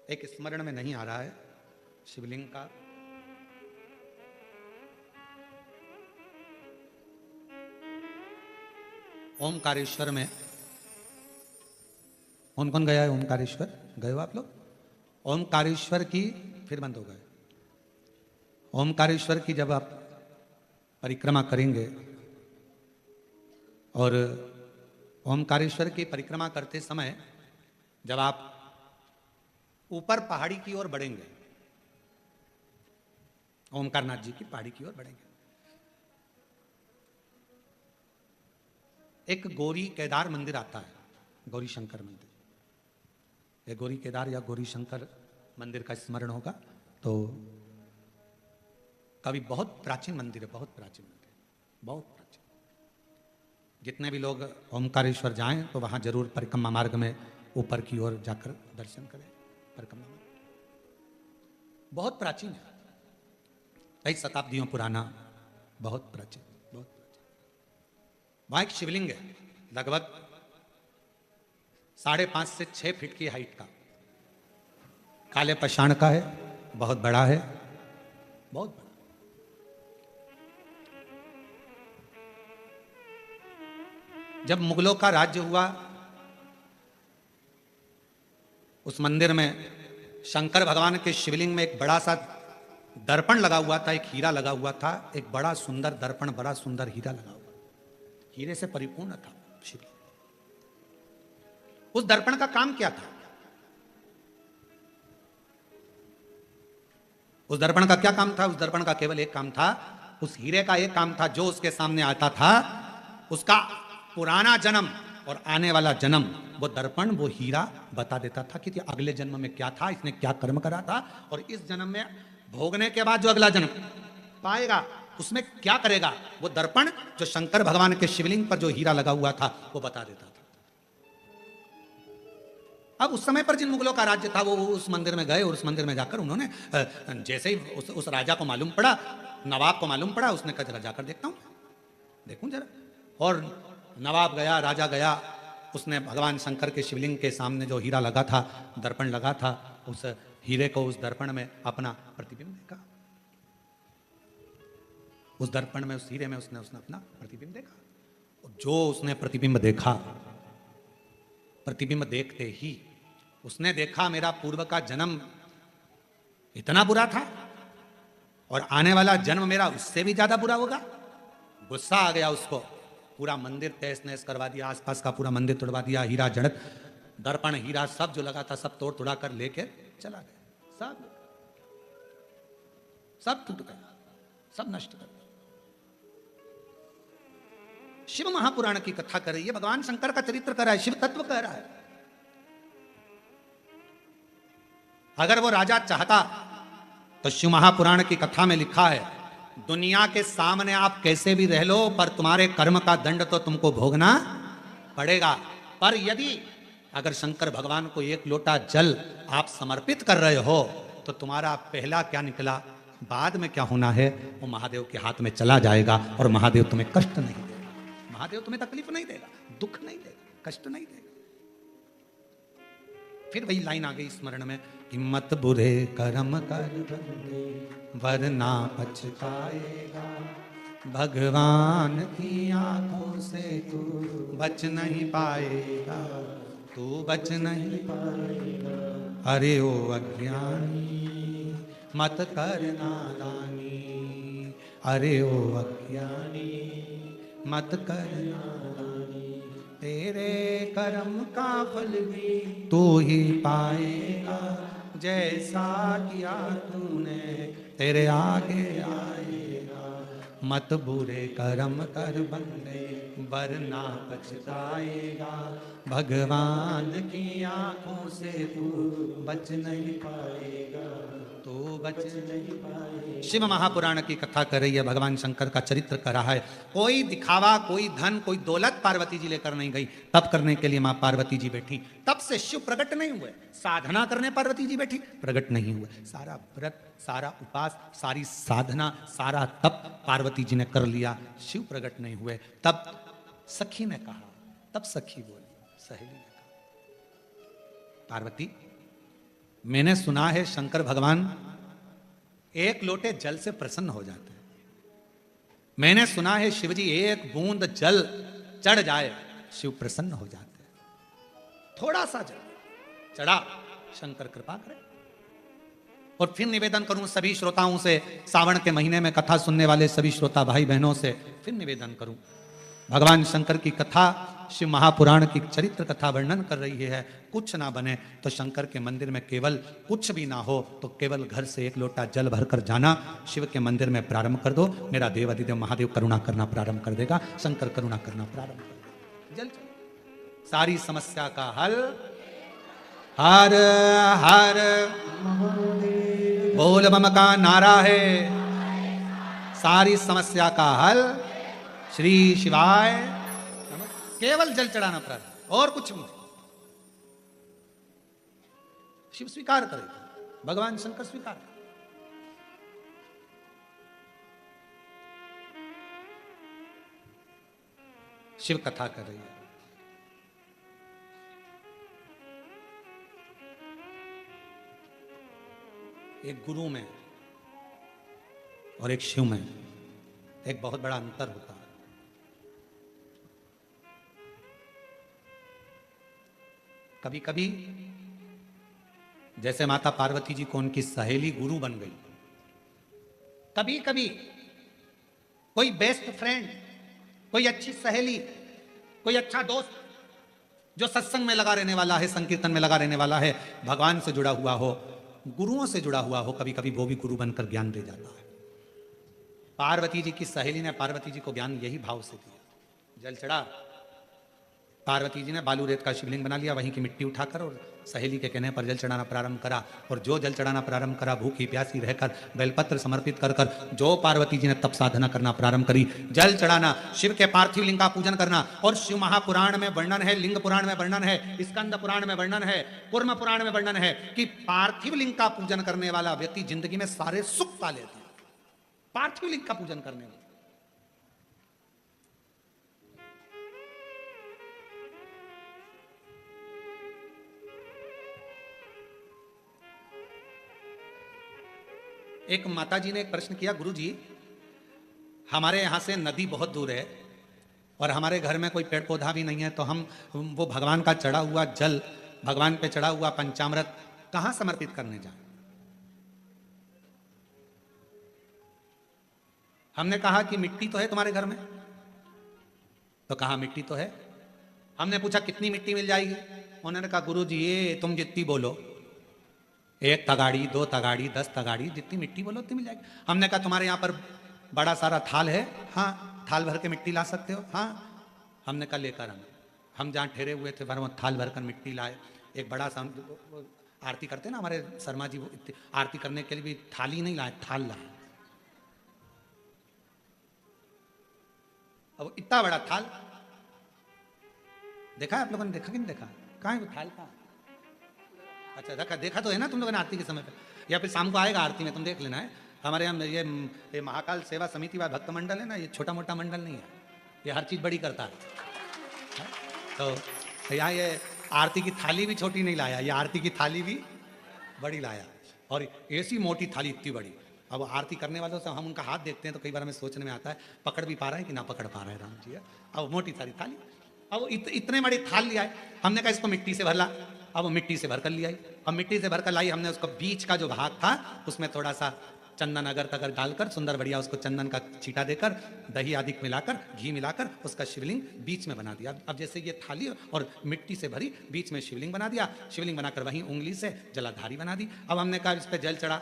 A: एक स्मरण में नहीं आ रहा है शिवलिंग का। ओमकारेश्वर में कौन कौन गया है ओमकारेश्वर? गए हो आप लोग? ओमकारेश्वर की, फिर बंद हो गए। ओमकारेश्वर की जब आप परिक्रमा करेंगे और ओमकारेश्वर की परिक्रमा करते समय जब आप ऊपर पहाड़ी की ओर बढ़ेंगे, ओमकारनाथ जी की पहाड़ी की ओर बढ़ेंगे, एक गौरी केदार मंदिर आता है, गौरी शंकर मंदिर। ये गौरी केदार या गौरी शंकर मंदिर का स्मरण होगा तो कभी बहुत प्राचीन मंदिर है, बहुत प्राचीन मंदिर, बहुत प्राचीन। जितने भी लोग ओमकारेश्वर जाएं तो वहां जरूर परिक्रमा मार्ग में ऊपर की ओर जाकर दर्शन करें। परिक्रमा मार्ग बहुत प्राचीन है, कई शताब्दियों पुराना, बहुत प्राचीन, बहुत प्राचीन। वहां एक शिवलिंग है, लगभग 5.5 से 6 फीट की हाइट का, काले पशाण का है, बहुत बड़ा है, बहुत बड़ा। जब मुगलों का राज्य हुआ, उस मंदिर में शंकर भगवान के शिवलिंग में एक बड़ा सा दर्पण लगा हुआ था, एक हीरा लगा हुआ था, एक बड़ा सुंदर दर्पण, बड़ा सुंदर हीरा लगा हुआ, हीरे से परिपूर्ण था शिवलिंग। उस दर्पण का काम क्या था? उस दर्पण का क्या काम था? उस दर्पण का केवल एक काम था, उस हीरे का एक काम था, जो उसके सामने आता था उसका पुराना जन्म और आने वाला जन्म, वो दर्पण, वो हीरा बता देता था कि अगले जन्म में क्या था, इसने क्या कर्म करा था, और इस जन्म में भोगने के बाद जो अगला जन्म पाएगा उसमें क्या करेगा। वो दर्पण जो शंकर भगवान के शिवलिंग पर जो हीरा लगा हुआ था वो बता देता था। अब उस समय पर जिन मुगलों का राज्य था वो उस मंदिर में गए और उस मंदिर में जाकर उन्होंने जैसे ही उस राजा को मालूम पड़ा, नवाब को मालूम पड़ा, उसने कहा जरा जाकर देखता हूं, देखूं जरा। और नवाब गया, राजा गया, उसने भगवान शंकर के शिवलिंग के सामने जो हीरा लगा था, दर्पण लगा था, उस हीरे को, उस दर्पण में अपना प्रतिबिंब देखा। उस दर्पण में, उस हीरे में उसने अपना प्रतिबिंब देखा। और जो उसने प्रतिबिंब देखा, प्रतिबिंब देखते ही उसने देखा मेरा पूर्व का जन्म इतना बुरा था और आने वाला जन्म मेरा उससे भी ज्यादा बुरा होगा। गुस्सा आ गया उसको, पूरा मंदिर तहस नहस करवा दिया, आसपास का पूरा मंदिर तोड़वा दिया, हीरा जड़त, दर्पण, हीरा सब जो लगा था सब तोड़ तोड़ा कर लेके चला गया, सब टूट गया, सब नष्ट कर दिया। शिव महापुराण की कथा कर रही है, भगवान शंकर का चरित्र कर रहा है, शिव तत्व कह रहा है। अगर वो राजा चाहता तो शिव महापुराण की कथा में लिखा है, दुनिया के सामने आप कैसे भी रह लो पर तुम्हारे कर्म का दंड तो तुमको भोगना पड़ेगा। पर यदि अगर शंकर भगवान को एक लोटा जल आप समर्पित कर रहे हो तो तुम्हारा पहला क्या निकला, बाद में क्या होना है, वो महादेव के हाथ में चला जाएगा और महादेव तुम्हें कष्ट नहीं देगा, महादेव तुम्हें तकलीफ नहीं देगा, दुख नहीं देगा, कष्ट नहीं देगा। फिर वही लाइन आ गई स्मरण में कि मत बुरे कर्म कर बंदे वरना पछताएगा, भगवान की आंखों से तू बच नहीं पाएगा, तू बच नहीं पाएगा। अरे ओ अज्ञानी मत कर नादानी, अरे ओ अज्ञानी मत कर नादानी, तेरे कर्म का फल भी तू ही पाएगा, जैसा किया तूने तेरे आगे आएगा। मत बुरे कर्म कर बंदे वरना पछताएगा, भगवान की आंखों से तू बच नहीं पाएगा, तू बच नहीं पाएगा। शिव महापुराण की कथा कर रही है, भगवान शंकर का चरित्र कर रहा है। कोई दिखावा, कोई धन, कोई दौलत पार्वती जी लेकर नहीं गई, तप करने के लिए मां पार्वती जी बैठी, तब से शिव प्रकट नहीं हुए। साधना करने पार्वती जी बैठी, प्रकट नहीं हुए। सारा व्रत, सारा उपास, सारी साधना, सारा तप पार्वती जी ने कर लिया, शिव प्रकट नहीं हुए। तब सखी ने कहा, तब सखी बोली, सहेली ने कहा, पार्वती मैंने सुना है शंकर भगवान एक लोटे जल से प्रसन्न हो जाते हैं। मैंने सुना है शिव जी एक बूंद जल चढ़ जाए शिव प्रसन्न हो जाते हैं। थोड़ा सा जल चढ़ा, शंकर कृपा करे। और फिर निवेदन करूं सभी श्रोताओं से, सावन के महीने में कथा सुनने वाले सभी श्रोता भाई बहनों से फिर निवेदन करूं, भगवान शंकर की कथा शिव महापुराण की चरित्र कथा वर्णन कर रही है। कुछ ना बने तो शंकर के मंदिर में केवल, कुछ भी ना हो तो केवल घर से एक लोटा जल भरकर जाना, शिव के मंदिर में प्रारंभ कर दो। मेरा देव अधिदेव महादेव करुणा करना प्रारंभ कर देगा, शंकर करुणा करना प्रारंभ कर देगा। जल चढ़ो, सारी समस्या का हल। हर हर बोल बम का नारा है, सारी समस्या का हल श्री शिवाय। केवल जल चढ़ाना प्रारंभ, और कुछ भी। शिव स्वीकार करेगा, भगवान शंकर स्वीकार। शिव कथा कर रही है। एक गुरु में और एक शिव में एक बहुत बड़ा अंतर होता है। कभी कभी जैसे माता पार्वती जी को उनकी सहेली गुरु बन गई, कभी कभी कोई बेस्ट फ्रेंड, कोई अच्छी सहेली, कोई अच्छा दोस्त जो सत्संग में लगा रहने वाला है, संकीर्तन में लगा रहने वाला है, भगवान से जुड़ा हुआ हो, गुरुओं से जुड़ा हुआ हो, कभी कभी वो भी गुरु बनकर ज्ञान दे जाता है। पार्वती जी की सहेली ने पार्वती जी को ज्ञान यही भाव से दिया। जल चढ़ा, पार्वती जी ने बालू रेत का शिवलिंग बना लिया, वहीं की मिट्टी उठाकर और सहेली के कहने पर जल चढ़ाना प्रारंभ करा। और जो जल चढ़ाना प्रारंभ करा, भूखी प्यासी रहकर बेलपत्र समर्पित कर कर जो पार्वती जी ने तप साधना करना प्रारंभ करी, जल चढ़ाना, शिव के पार्थिव लिंग का पूजन करना। और शिव महापुराण में वर्णन है, लिंग पुराण में वर्णन है, स्कंद पुराण में वर्णन है, कूर्म पुराण में वर्णन है कि पार्थिव लिंग का पूजन करने वाला व्यक्ति जिंदगी में सारे सुख पा लेता है। पार्थिव लिंग का पूजन करने वाला। एक माता जी ने एक प्रश्न किया, गुरु जी हमारे यहां से नदी बहुत दूर है और हमारे घर में कोई पेड़ पौधा भी नहीं है, तो हम वो भगवान का चढ़ा हुआ जल, भगवान पे चढ़ा हुआ पंचामृत कहां समर्पित करने जाए? हमने कहा कि मिट्टी तो है तुम्हारे घर में, तो कहा मिट्टी तो है। हमने पूछा कितनी मिट्टी मिल जाएगी? उन्होंने कहा गुरु जी ये तुम जितनी बोलो, 1 तगाड़ी 2 तगाड़ी 10 तगाड़ी, जितनी मिट्टी बोलो उतनी मिल जाएगी। हमने कहा तुम्हारे यहाँ पर बड़ा सारा थाल है? हाँ। थाल भर के मिट्टी ला सकते हो? हाँ। हमने कहा लेकर आना। हम जहाँ ठहरे हुए थे वह थाल भर कर मिट्टी लाए। एक बड़ा सा आरती करते ना हमारे शर्मा जी, वो आरती करने के लिए भी थाली नहीं लाए, थाल लाए। अब इतना बड़ा थाल देखा आप लोगों ने? देखा कि नहीं देखा? कहाँ है वो थाल? कहाँ? अच्छा रखा, देखा तो है ना तुम लोगों ने आरती के समय पे, या फिर शाम को आएगा आरती में, तुम देख लेना है। हमारे यहाँ ये महाकाल सेवा समिति व भक्त मंडल है ना, ये छोटा मोटा मंडल नहीं है, ये हर चीज़ बड़ी करता है। तो यहाँ ये आरती की थाली भी छोटी नहीं लाया, ये आरती की थाली भी बड़ी लाया, और ऐसी मोटी थाली इतनी बड़ी। अब आरती करने वालों से हम उनका हाथ देखते हैं तो कई बार हमें सोचने में आता है पकड़ भी पा रहे हैं कि ना पकड़ पा रहे हैं राम जी। अब मोटी सारी थाली, अब इतने बड़ी थाल लिया है। हमने कहा इसको मिट्टी से भर ला। अब मिट्टी से भरकर लिया। अब मिट्टी से भरकर लाई, हमने उसको बीच का जो भाग था उसमें थोड़ा सा चंदन अगर तगर डालकर सुंदर बढ़िया उसको चंदन का छींटा देकर, दही आदि मिलाकर, घी मिलाकर उसका शिवलिंग बीच में बना दिया। अब जैसे ये थाली और मिट्टी से भरी, बीच में शिवलिंग बना दिया। शिवलिंग बनाकर वहीं उंगली से जलाधारी बना दी। अब हमने कहा इस पर जल चढ़ा।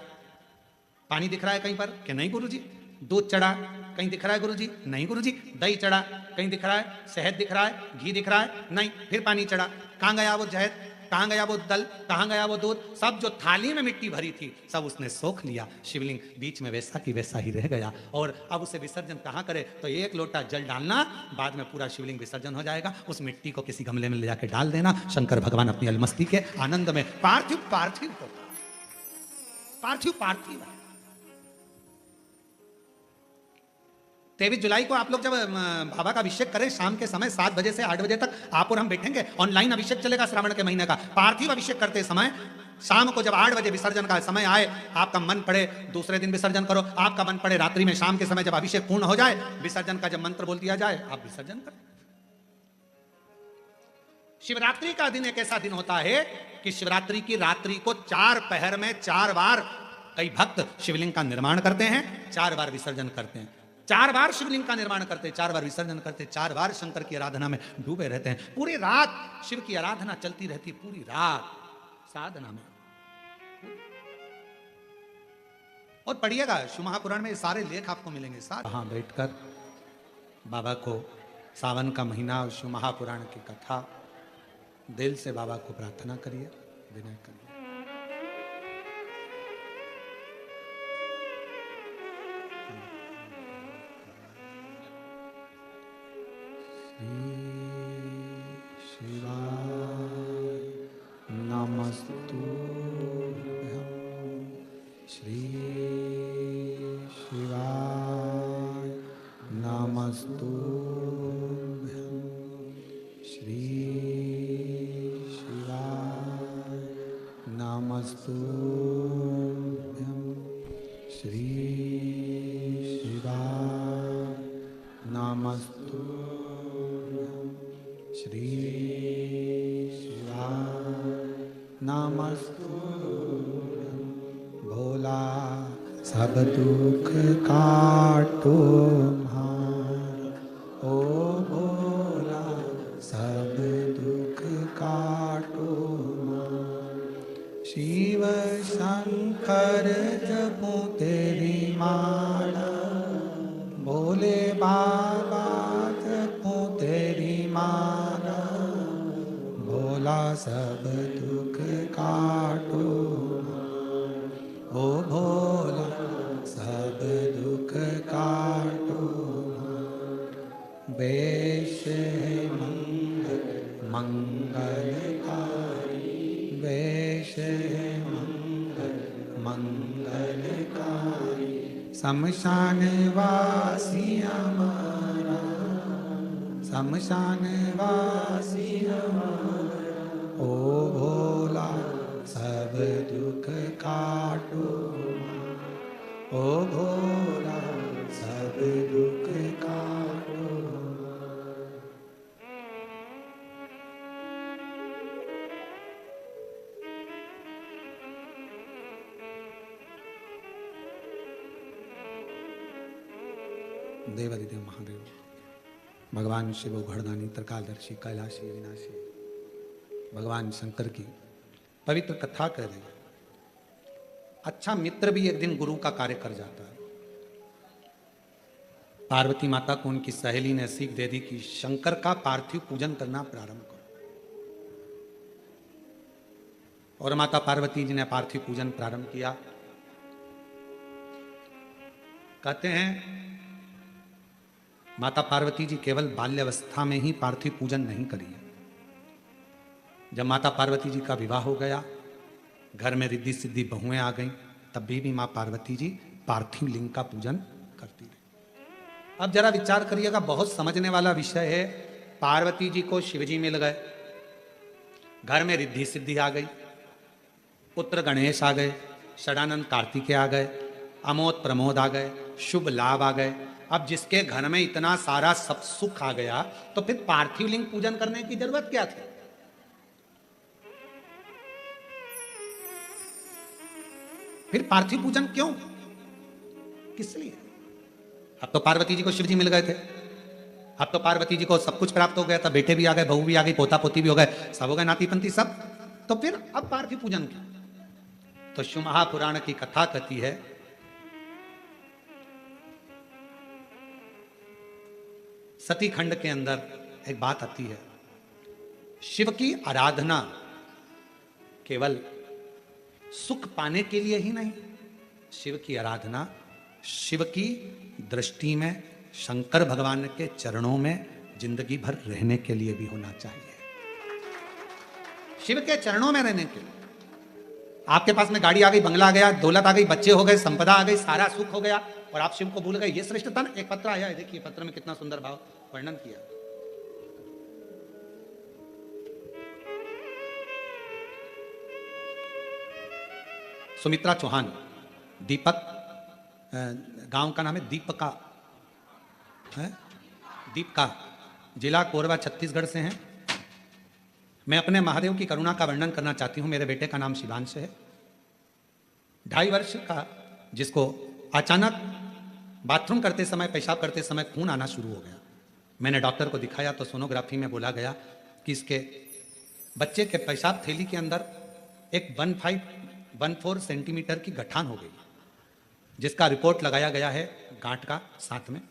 A: पानी दिख रहा है कहीं पर कि नहीं गुरुजी? दूध चढ़ा कहीं दिख रहा है गुरुजी? नहीं गुरुजी। दही चढ़ा कहीं दिख रहा है? शहद दिख रहा है? घी दिख रहा है? नहीं। फिर पानी चढ़ा, कहाँ गया वो शहद? कहाँ गया वो दल? कहाँ गया वो दूध? सब जो थाली में मिट्टी भरी थी सब उसने सोख लिया। शिवलिंग बीच में वैसा की वैसा ही रह गया। और अब उसे विसर्जन कहाँ करे? तो 1 लोटा जल डालना, बाद में पूरा शिवलिंग विसर्जन हो जाएगा। उस मिट्टी को किसी गमले में ले जाके डाल देना। शंकर भगवान अपनी अलमस्ती के आनंद में, पार्थिव पार्थिव होता, पार्थिव पार्थिव। 23 जुलाई को आप लोग जब बाबा का अभिषेक करें, शाम के समय 7 बजे से 8 बजे तक आप और हम बैठेंगे। ऑनलाइन अभिषेक चलेगा श्रावण के महीने का। पार्थिव अभिषेक करते समय शाम को जब 8 बजे विसर्जन का समय आए, आपका मन पड़े दूसरे दिन विसर्जन करो, आपका मन पड़े रात्रि में शाम के समय जब अभिषेक पूर्ण हो जाए, विसर्जन का जब मंत्र बोल दिया जाए, आप विसर्जन करें। शिवरात्रि का दिन एक ऐसा दिन होता है कि शिवरात्रि की रात्रि को 4 पहर में 4 बार कई भक्त शिवलिंग का निर्माण करते हैं, 4 बार विसर्जन करते हैं, 4 बार शिवलिंग का निर्माण करते, 4 बार विसर्जन करते, 4 बार शंकर की आराधना में डूबे रहते हैं। पूरी रात शिव की आराधना चलती रहती है, पूरी रात साधना में। और पढ़िएगा शिव महापुराण में सारे लेख आपको मिलेंगे। साथ वहां बैठकर बाबा को सावन का महीना और शिव महापुराण की कथा दिल से बाबा को प्रार्थना करिए, विनय करिए। शिवाय नमस्तुभ्यं, श्री शिवाय नमस्तुभ्यं, श्री शिवाय नमस्तुभ्यं, श्री शिवाय नमस्तुभ्यं, श्री शिवाय नमस्तुभ्यं। भोला सब दुख काटो म्हारा, ओ भोला सब दुख काटो म्हारा। शिव शंकर जपो तेरी माला, भोले बाबा जपो तेरी माला। भोला सब दुख काटो, ओ भोला सब दुख काटो। वेश है मंगल मंगलकारी, वेश है मंगल मंगलकारी। शमशान वासी हमारा, शमशान वासी हमारा। ओ भोला सब दुख काटो, ओ भोला सब दुख काटो। देवादिदेव महादेव भगवान शिव घड़दानी त्रिकालदर्शी कैलाशी विनाशी भगवान शंकर की पवित्र कथा कह रहे हैं। अच्छा मित्र भी एक दिन गुरु का कार्य कर जाता है। पार्वती माता को उनकी सहेली ने सीख दे दी कि शंकर का पार्थिव पूजन करना प्रारंभ करो, और माता पार्वती जी ने पार्थिव पूजन प्रारंभ किया। कहते हैं माता पार्वती जी केवल बाल्यावस्था में ही पार्थिव पूजन नहीं करी है। जब माता पार्वती जी का विवाह हो गया, घर में रिद्धि सिद्धि बहुएं आ गईं, तब भी मां पार्वती जी पार्थिव लिंग का पूजन करती रही। अब जरा विचार करिएगा, बहुत समझने वाला विषय है। पार्वती जी को शिवजी मिल गए, घर में रिद्धि सिद्धि आ गई, पुत्र गणेश आ गए, षडानंद कार्तिकेय आ गए, अमोद प्रमोद आ गए, शुभ लाभ आ गए। अब जिसके घर में इतना सारा सब सुख आ गया, तो फिर पार्थिव लिंग पूजन करने की जरूरत क्या थी? फिर पार्थिव पूजन क्यों, किस लिए? अब तो पार्वती जी को शिव जी मिल गए थे, अब तो पार्वती जी को सब कुछ प्राप्त हो गया था, बेटे भी आ गए, बहू भी आ गई, पोता पोती भी हो गए, सब हो गए, नाती पंती सब। तो फिर अब पार्थिव पूजन क्यों? तो शिव महापुराण की कथा कहती है, सती खंड के अंदर एक बात आती है, शिव की आराधना केवल सुख पाने के लिए ही नहीं, शिव की आराधना शिव की दृष्टि में शंकर भगवान के चरणों में जिंदगी भर रहने के लिए भी होना चाहिए। शिव के चरणों में रहने के लिए। आपके पास में गाड़ी आ गई, बंगला आ गया, दौलत आ गई, बच्चे हो गए, संपदा आ गई, सारा सुख हो गया, और आप शिव को भूल गए, ये श्रेष्ठता ना। एक पत्र आया है, देखिए पत्र में कितना सुंदर भाव वर्णन किया। सुमित्रा चौहान, दीपक, गांव का नाम है दीपका, है दीपका, जिला कोरबा छत्तीसगढ़ से हैं। मैं अपने महादेव की करुणा का वर्णन करना चाहती हूँ। मेरे बेटे का नाम शिवांश है, 2.5 वर्ष का, जिसको अचानक बाथरूम करते समय, पेशाब करते समय खून आना शुरू हो गया। मैंने डॉक्टर को दिखाया तो सोनोग्राफी में बोला गया कि इसके बच्चे के पेशाब थैली के अंदर एक 15-14 सेंटीमीटर की गठान हो गई, जिसका रिपोर्ट लगाया गया है गांठ का साथ में।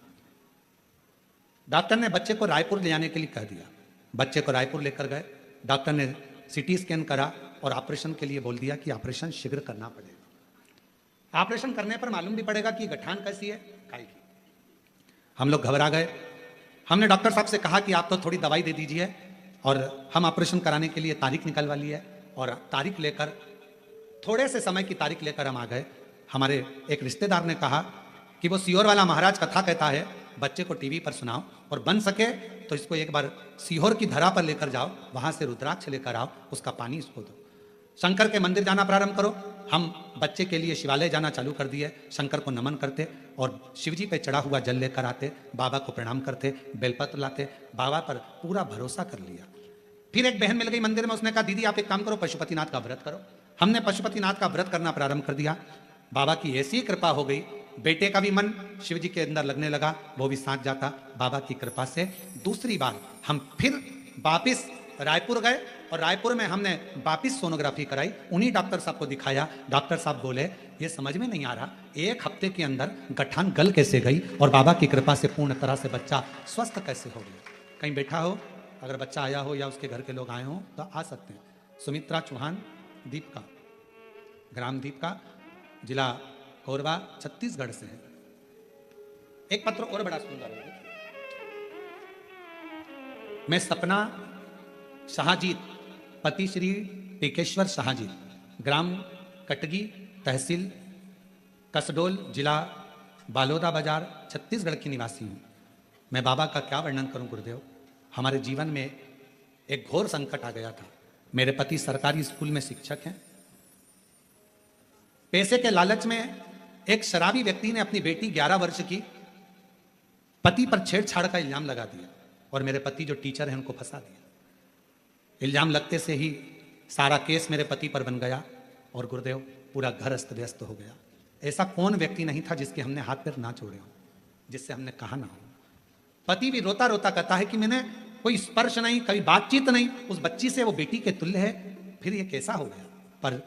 A: डॉक्टर ने बच्चे को रायपुर ले जाने के लिए कह दिया। बच्चे को रायपुर लेकर गए, डॉक्टर ने सीटी स्कैन करा और ऑपरेशन के लिए बोल दिया कि ऑपरेशन शीघ्र करना पड़ेगा। ऑपरेशन करने पर मालूम भी पड़ेगा कि गठान कैसी है, काई की। हम लोग घबरा गए। हमने डॉक्टर साहब से कहा कि आप तो थोड़ी दवाई दे दीजिए और हम ऑपरेशन कराने के लिए तारीख निकलवा ली है। और तारीख लेकर, थोड़े से समय की तारीख लेकर हम आ गए। हमारे एक रिश्तेदार ने कहा कि वो सीहोर वाला महाराज कथा कहता है, बच्चे को टीवी पर सुनाओ और बन सके तो इसको एक बार सीहोर की धरा पर लेकर जाओ, वहां से रुद्राक्ष लेकर आओ, उसका पानी इसको दो, शंकर के मंदिर जाना प्रारंभ करो। हम बच्चे के लिए शिवालय जाना चालू कर दिए, शंकर को नमन करते और शिवजी पे चढ़ा हुआ जल लेकर आते, बाबा को प्रणाम करते, बेलपत्र लाते, बाबा पर पूरा भरोसा कर लिया। फिर एक बहन मिल गई मंदिर में, उसने कहा दीदी आप एक काम करो, पशुपतिनाथ का व्रत करो। हमने पशुपतिनाथ का व्रत करना प्रारंभ कर दिया। बाबा की ऐसी कृपा हो गई, बेटे का भी मन शिव जी के अंदर लगने लगा, वो भी साथ जाता बाबा की कृपा से। दूसरी बार हम फिर वापिस रायपुर गए और रायपुर में हमने वापिस सोनोग्राफी कराई, उन्हीं डॉक्टर साहब को दिखाया। डॉक्टर साहब बोले ये समझ में नहीं आ रहा, 1 हफ्ते के अंदर गठान गल कैसे गई और बाबा की कृपा से पूर्ण तरह से बच्चा स्वस्थ कैसे हो गया। कहीं बैठा हो, अगर बच्चा आया हो या उसके घर के लोग आए हो तो आ सकते हैं। सुमित्रा चौहान, दीपका, ग्राम दीपका, जिला कोरबा छत्तीसगढ़ से है। एक पत्र और बड़ा सुंदर है। मैं सपना शाहजीत, पति श्री टिकेश्वर शाहजीत, ग्राम कटगी, तहसील कसडोल, जिला बालोदा बाजार, छत्तीसगढ़ की निवासी हूं। मैं बाबा का क्या वर्णन करूं गुरुदेव। हमारे जीवन में एक घोर संकट आ गया था। मेरे पति सरकारी स्कूल में शिक्षक हैं। पैसे के लालच में एक शराबी व्यक्ति ने अपनी बेटी 11 वर्ष की पति पर छेड़छाड़ का इल्जाम लगा दिया और मेरे पति जो टीचर हैं उनको फंसा दिया। इल्जाम लगते से ही सारा केस मेरे पति पर बन गया और गुरुदेव पूरा घर अस्त व्यस्त हो गया। ऐसा कौन व्यक्ति नहीं था जिसके हमने हाथ पैर ना छोड़े हो, जिससे हमने कहा ना हो। पति भी रोता रोता कहता है कि मैंने कोई स्पर्श नहीं, कभी बातचीत नहीं, उस बच्ची से वो बेटी के तुल्य है, फिर ये कैसा हो गया। पर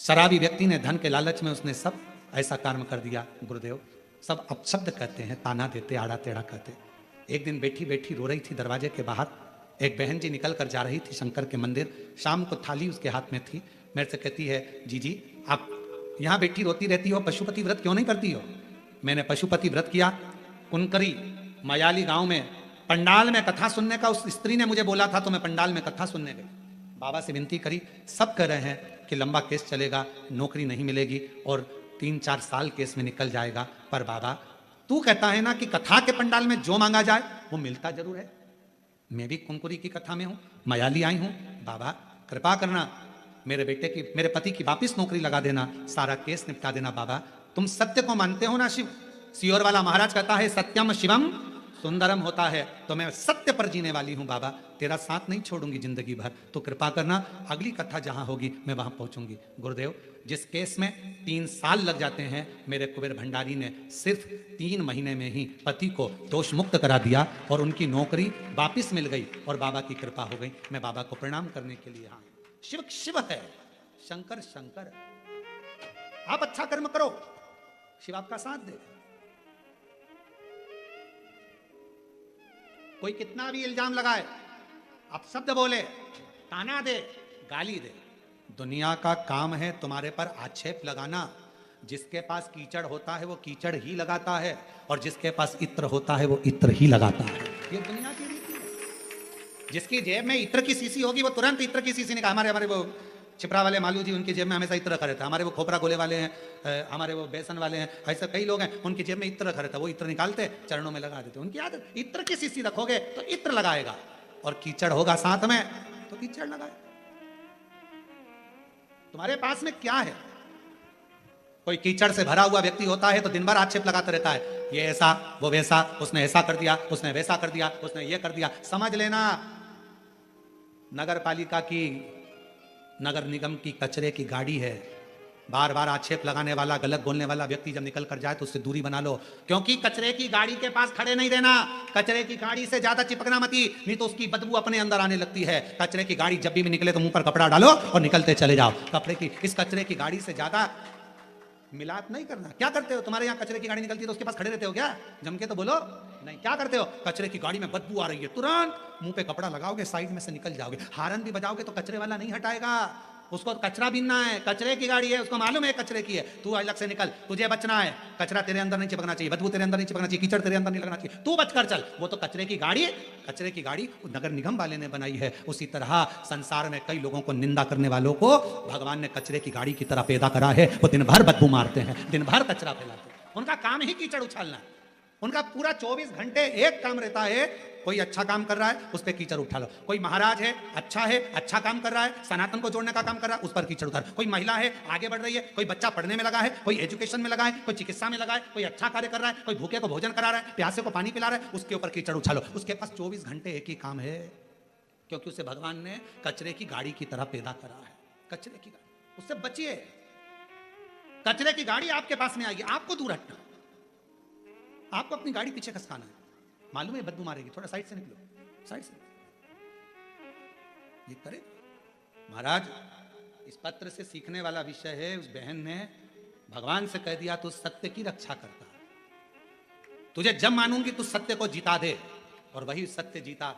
A: शराबी व्यक्ति ने धन के लालच में उसने सब ऐसा कर्म कर दिया गुरुदेव। सब अपशब्द कहते हैं, ताना देते, आड़ा टेढ़ा कहते। एक दिन बैठी बैठी रो रही थी दरवाजे के बाहर, एक बहन जी निकल कर जा रही थी शंकर के मंदिर, शाम को थाली उसके हाथ में थी। मेरे से कहती है जी आप यहाँ बैठी रोती रहती हो, पशुपति व्रत क्यों नहीं करती हो। मैंने पशुपति व्रत किया। कुनकरी मयाली गांव में पंडाल में कथा सुनने का उस स्त्री ने मुझे बोला था, तो मैं पंडाल में कथा सुनने गई। बाबा से विनती करी, सब कह रहे हैं कि लंबा केस चलेगा, नौकरी नहीं मिलेगी और 3-4 साल केस में निकल जाएगा। पर बाबा तू कहता है ना कि कथा के पंडाल में जो मांगा जाए वो मिलता जरूर है। मैं भी कुनकुरी की कथा में हूं, मयाली आई हूं। बाबा कृपा करना, मेरे बेटे की, मेरे पति की वापिस नौकरी लगा देना, सारा केस निपटा देना। बाबा तुम सत्य को मानते हो ना शिव। सीहोर वाला महाराज कहता है सत्यम शिवम सुंदरम होता है, तो मैं सत्य पर जीने वाली हूं। बाबा तेरा साथ नहीं छोड़ूंगी जिंदगी भर, तो कृपा करना अगली कथा जहां होगी मैं वहां पहुंचूंगी। गुरुदेव जिस केस में 3 साल लग जाते हैं, मेरे कुबेर भंडारी ने सिर्फ 3 महीने में ही पति को दोष मुक्त करा दिया और उनकी नौकरी वापिस मिल गई और बाबा की कृपा हो गई। मैं बाबा को प्रणाम करने के लिए यहाँ। शिव शिव है, शंकर शंकर। आप अच्छा कर्म करो, शिव आपका साथ दे। कोई कितना भी इल्जाम लगाए, आप शब्द बोले, ताना दे, गाली दे, दुनिया का काम है तुम्हारे पर आक्षेप लगाना। जिसके पास कीचड़ होता है वो कीचड़ ही लगाता है और जिसके पास इत्र होता है वो इत्र ही लगाता है। ये दुनिया की रीति है। जिसकी जेब में इत्र की शीशी होगी वो तुरंत इत्र की शीशी निकाल। हमारे वो छिपरा वाले मालू जी, उनकी जेब में हमेशा इत्र रखा रहता है। हमारे वो खोपरा गोले वाले हैं, हमारे वो बेसन वाले हैं, ऐसे कई लोग हैं उनकी जेब में इत्र रखा रहता है। वो इत्र निकालते चरणों में लगा देते। उनकी आदत, इत्र की शीशी रखोगे तो इत्र लगाएगा और कीचड़ होगा साथ में तो कीचड़ लगाएगा। तुम्हारे पास में क्या है? कोई कीचड़ से भरा हुआ व्यक्ति होता है तो दिन भर आक्षेप लगाता रहता है, ये ऐसा वो वैसा, उसने ऐसा कर दिया, उसने वैसा कर दिया, उसने ये कर दिया। समझ लेना, नगर पालिका की, नगर निगम की कचरे की गाड़ी है। बार बार आक्षेप लगाने वाला, गलत बोलने वाला व्यक्ति जब निकल कर जाए तो उससे दूरी बना लो, क्योंकि कचरे की गाड़ी के पास खड़े नहीं रहना। कचरे की गाड़ी से ज्यादा चिपकना मती, नहीं तो उसकी बदबू अपने अंदर आने लगती है। कचरे की गाड़ी जब भी निकले तो मुंह पर कपड़ा डालो और निकलते चले जाओ। इस कचरे की गाड़ी से ज्यादा मिलाप नहीं करना। क्या करते हो? तुम्हारे यहाँ कचरे की गाड़ी निकलती है तो उसके पास खड़े रहते हो क्या? जम के तो बोलो। नहीं, क्या करते हो? कचरे की गाड़ी में बदबू आ रही है, तुरंत मुंह पे कपड़ा लगाओगे, साइड में से निकल जाओगे। हारन भी बजाओगे तो कचरे वाला नहीं हटाएगा, उसको कचरा बीनना है। कचरे की गाड़ी है, उसको मालूम है कचरे की है, तू अलग से निकल, तुझे बचना है। कचरा तेरे अंदर नहीं चिपकना चाहिए, बदबू तेरे अंदर नहीं चिपकना चाहिए, कीचड़ तेरे अंदर नहीं लगना चाहिए, तू बचकर चल। वो तो कचरे की गाड़ी, कचरे की गाड़ी नगर निगम वाले ने बनाई है। उसी तरह संसार में कई लोगों को निंदा करने वालों को भगवान ने कचरे की गाड़ी की तरह पैदा करा है। वो दिन भर बदबू मारते हैं, दिन भर कचरा फैलाते हैं, उनका काम ही कीचड़ उछालना है। उनका पूरा 24 घंटे एक काम रहता है, कोई अच्छा काम कर रहा है उस पर कीचड़ उठा लो। कोई महाराज है, अच्छा काम कर रहा है, सनातन को जोड़ने का काम कर रहा है, उस पर कीचड़ उतार। कोई महिला है, आगे बढ़ रही है, कोई बच्चा पढ़ने में लगा है, कोई एजुकेशन में लगा है, कोई चिकित्सा में लगा है, कोई अच्छा कार्य कर रहा है, कोई भूखे को भोजन करा रहा है, प्यासे को पानी पिला रहा है, उसके ऊपर कीचड़ उछालो। उसके पास 24 घंटे एक ही काम है, क्योंकि उसे भगवान ने कचरे की गाड़ी की तरह पैदा करा है। कचरे की गाड़ी, उससे बचिए। कचरे की गाड़ी आपके पास में आएगी, आपको दूर हटना, आपको अपनी गाड़ी पीछे खसकाना है। मालूम है बदबू मारेगी, थोड़ा साइड से निकलो, साइड से। ये करे महाराज, इस पत्र से सीखने वाला विषय है, उस बहन ने भगवान से कह दिया तो सत्य की रक्षा करता है। तुझे जब मानूंगी तू सत्य को जीता दे, और वही सत्य जीता।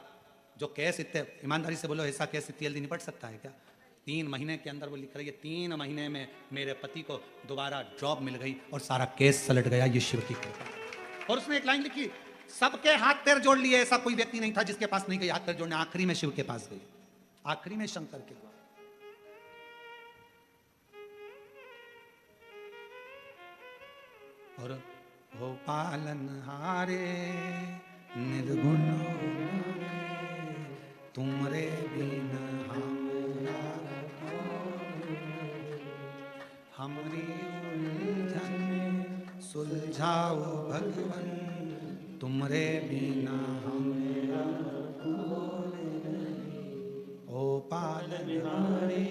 A: जो केस इतने ईमानदारी से बोलो, ऐसा केस इतनी जल्दी निपट सकता है क्या? 3 महीने के अंदर वो लिख रही है, 3 महीने में मेरे पति को दोबारा जॉब मिल गई और सारा केस सलट गया, ये शिव की कृपा। और उसने एक लाइन लिखी, सबके हाथ पैर जोड़ लिए, ऐसा कोई व्यक्ति नहीं था जिसके पास नहीं गई हाथ पैर जोड़ने। आखिरी में शिव के पास गई, आखिरी में शंकर के पास। और हो पालन हारे निर्गुण तुमरे बिन हमरी उलझन सुलझाओ भगवन, तुमरे बिना हमेरा ओ पालनहारे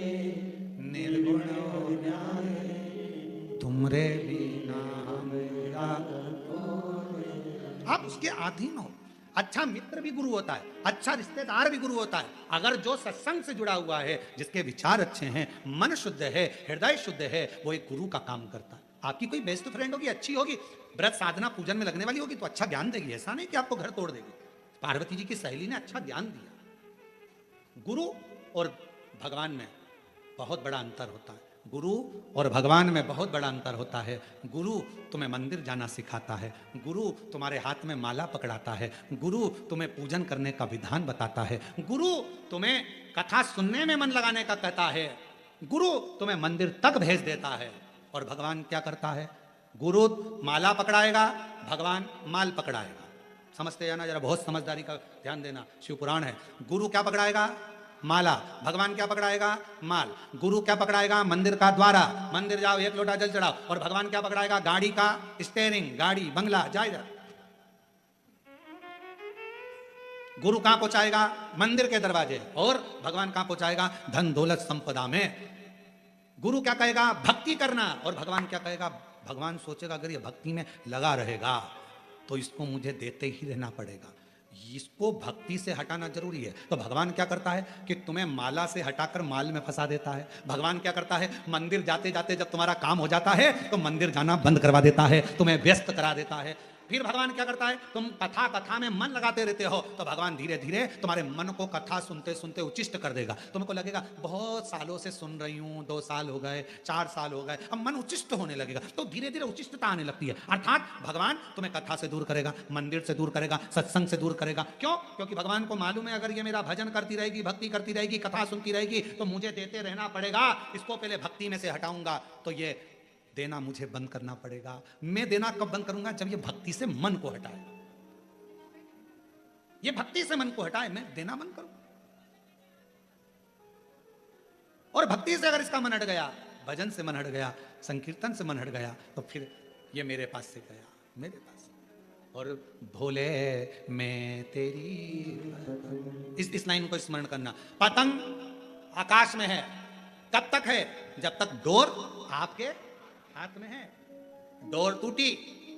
A: निर्गुण न्याय, तुमरे बिना हमेरा। आप उसके अधीन हो। अच्छा मित्र भी गुरु होता है, अच्छा रिश्तेदार भी गुरु होता है। अगर जो सत्संग से जुड़ा हुआ है, जिसके विचार अच्छे हैं, मन शुद्ध है, हृदय शुद्ध है, वो एक गुरु का काम करता है। आपकी कोई बेस्ट फ्रेंड होगी, अच्छी होगी, व्रत साधना पूजन में लगने वाली होगी, तो अच्छा ज्ञान देगी। ऐसा नहीं कि आपको घर तोड़ देगी। पार्वती जी की सहेली ने अच्छा ज्ञान दिया। गुरु और भगवान में बहुत बड़ा अंतर होता है। गुरु और भगवान में बहुत बड़ा अंतर होता है। गुरु तुम्हें मंदिर जाना सिखाता है, गुरु तुम्हारे हाथ में माला पकड़ाता है, गुरु तुम्हें पूजन करने का विधान बताता है, गुरु तुम्हें कथा सुनने में मन लगाने का कहता है, गुरु तुम्हें मंदिर तक भेज देता है। और भगवान क्या करता है? गुरु माला पकड़ाएगा, भगवान माल पकड़ाएगा। समझते जाना जरा, बहुत समझदारी का ध्यान देना। शिव पुराण है। गुरु क्या पकड़ाएगा? माला। भगवान क्या पकड़ाएगा? माल। गुरु क्या पकड़ाएगा? मंदिर का द्वारा। मंदिर जाओ, 1 लोटा जल चढ़ाओ। और भगवान क्या पकड़ाएगा? गाड़ी का स्टेयरिंग, गाड़ी, बंगला, जाएगा। गुरु कहां पहुंचाएगा? मंदिर के दरवाजे। और भगवान कहां पहुंचाएगा? धन दौलत संपदा में। गुरु क्या कहेगा? भक्ति करना। और भगवान क्या कहेगा? भगवान सोचेगा अगर ये भक्ति में लगा रहेगा तो इसको मुझे देते ही रहना पड़ेगा, इसको भक्ति से हटाना जरूरी है। तो भगवान क्या करता है कि तुम्हें माला से हटाकर माल में फंसा देता है। भगवान क्या करता है? मंदिर जाते जाते जब तुम्हारा काम हो जाता है तो मंदिर जाना बंद करवा देता है, तुम्हें व्यस्त करा देता है। फिर भगवान क्या करता है? तुम कथा में मन लगाते रहते हो तो भगवान धीरे धीरे तुम्हारे मन को कथा सुनते सुनते उचिष्ट कर देगा। तुमको लगेगा बहुत सालों से सुन रही हूँ, 2 साल हो गए, 4 साल हो गए, अब मन उचिष्ट होने लगेगा। तो धीरे धीरे उचिष्टता आने लगती है। अर्थात भगवान तुम्हें कथा से दूर करेगा, मंदिर से दूर करेगा, सत्संग से दूर करेगा। क्यों? क्योंकि भगवान को मालूम है अगर ये मेरा भजन करती रहेगी, भक्ति करती रहेगी, कथा सुनती रहेगी तो मुझे देते रहना पड़ेगा। इसको पहले भक्ति में से हटाऊंगा तो ये देना मुझे बंद करना पड़ेगा। मैं देना कब बंद करूंगा? जब ये भक्ति से मन को हटाए। ये भक्ति से मन को हटाए, मैं देना बंद करूं। और भक्ति से अगर इसका मन हट गया, भजन से मन हट गया, संकीर्तन से मन हट गया, तो फिर ये मेरे पास से गया, मेरे पास। और भोले मैं तेरी, इस लाइन को स्मरण करना। पतंग आकाश में है, कब तक है? जब तक डोर आपके हाथ में है। डोर टूटी,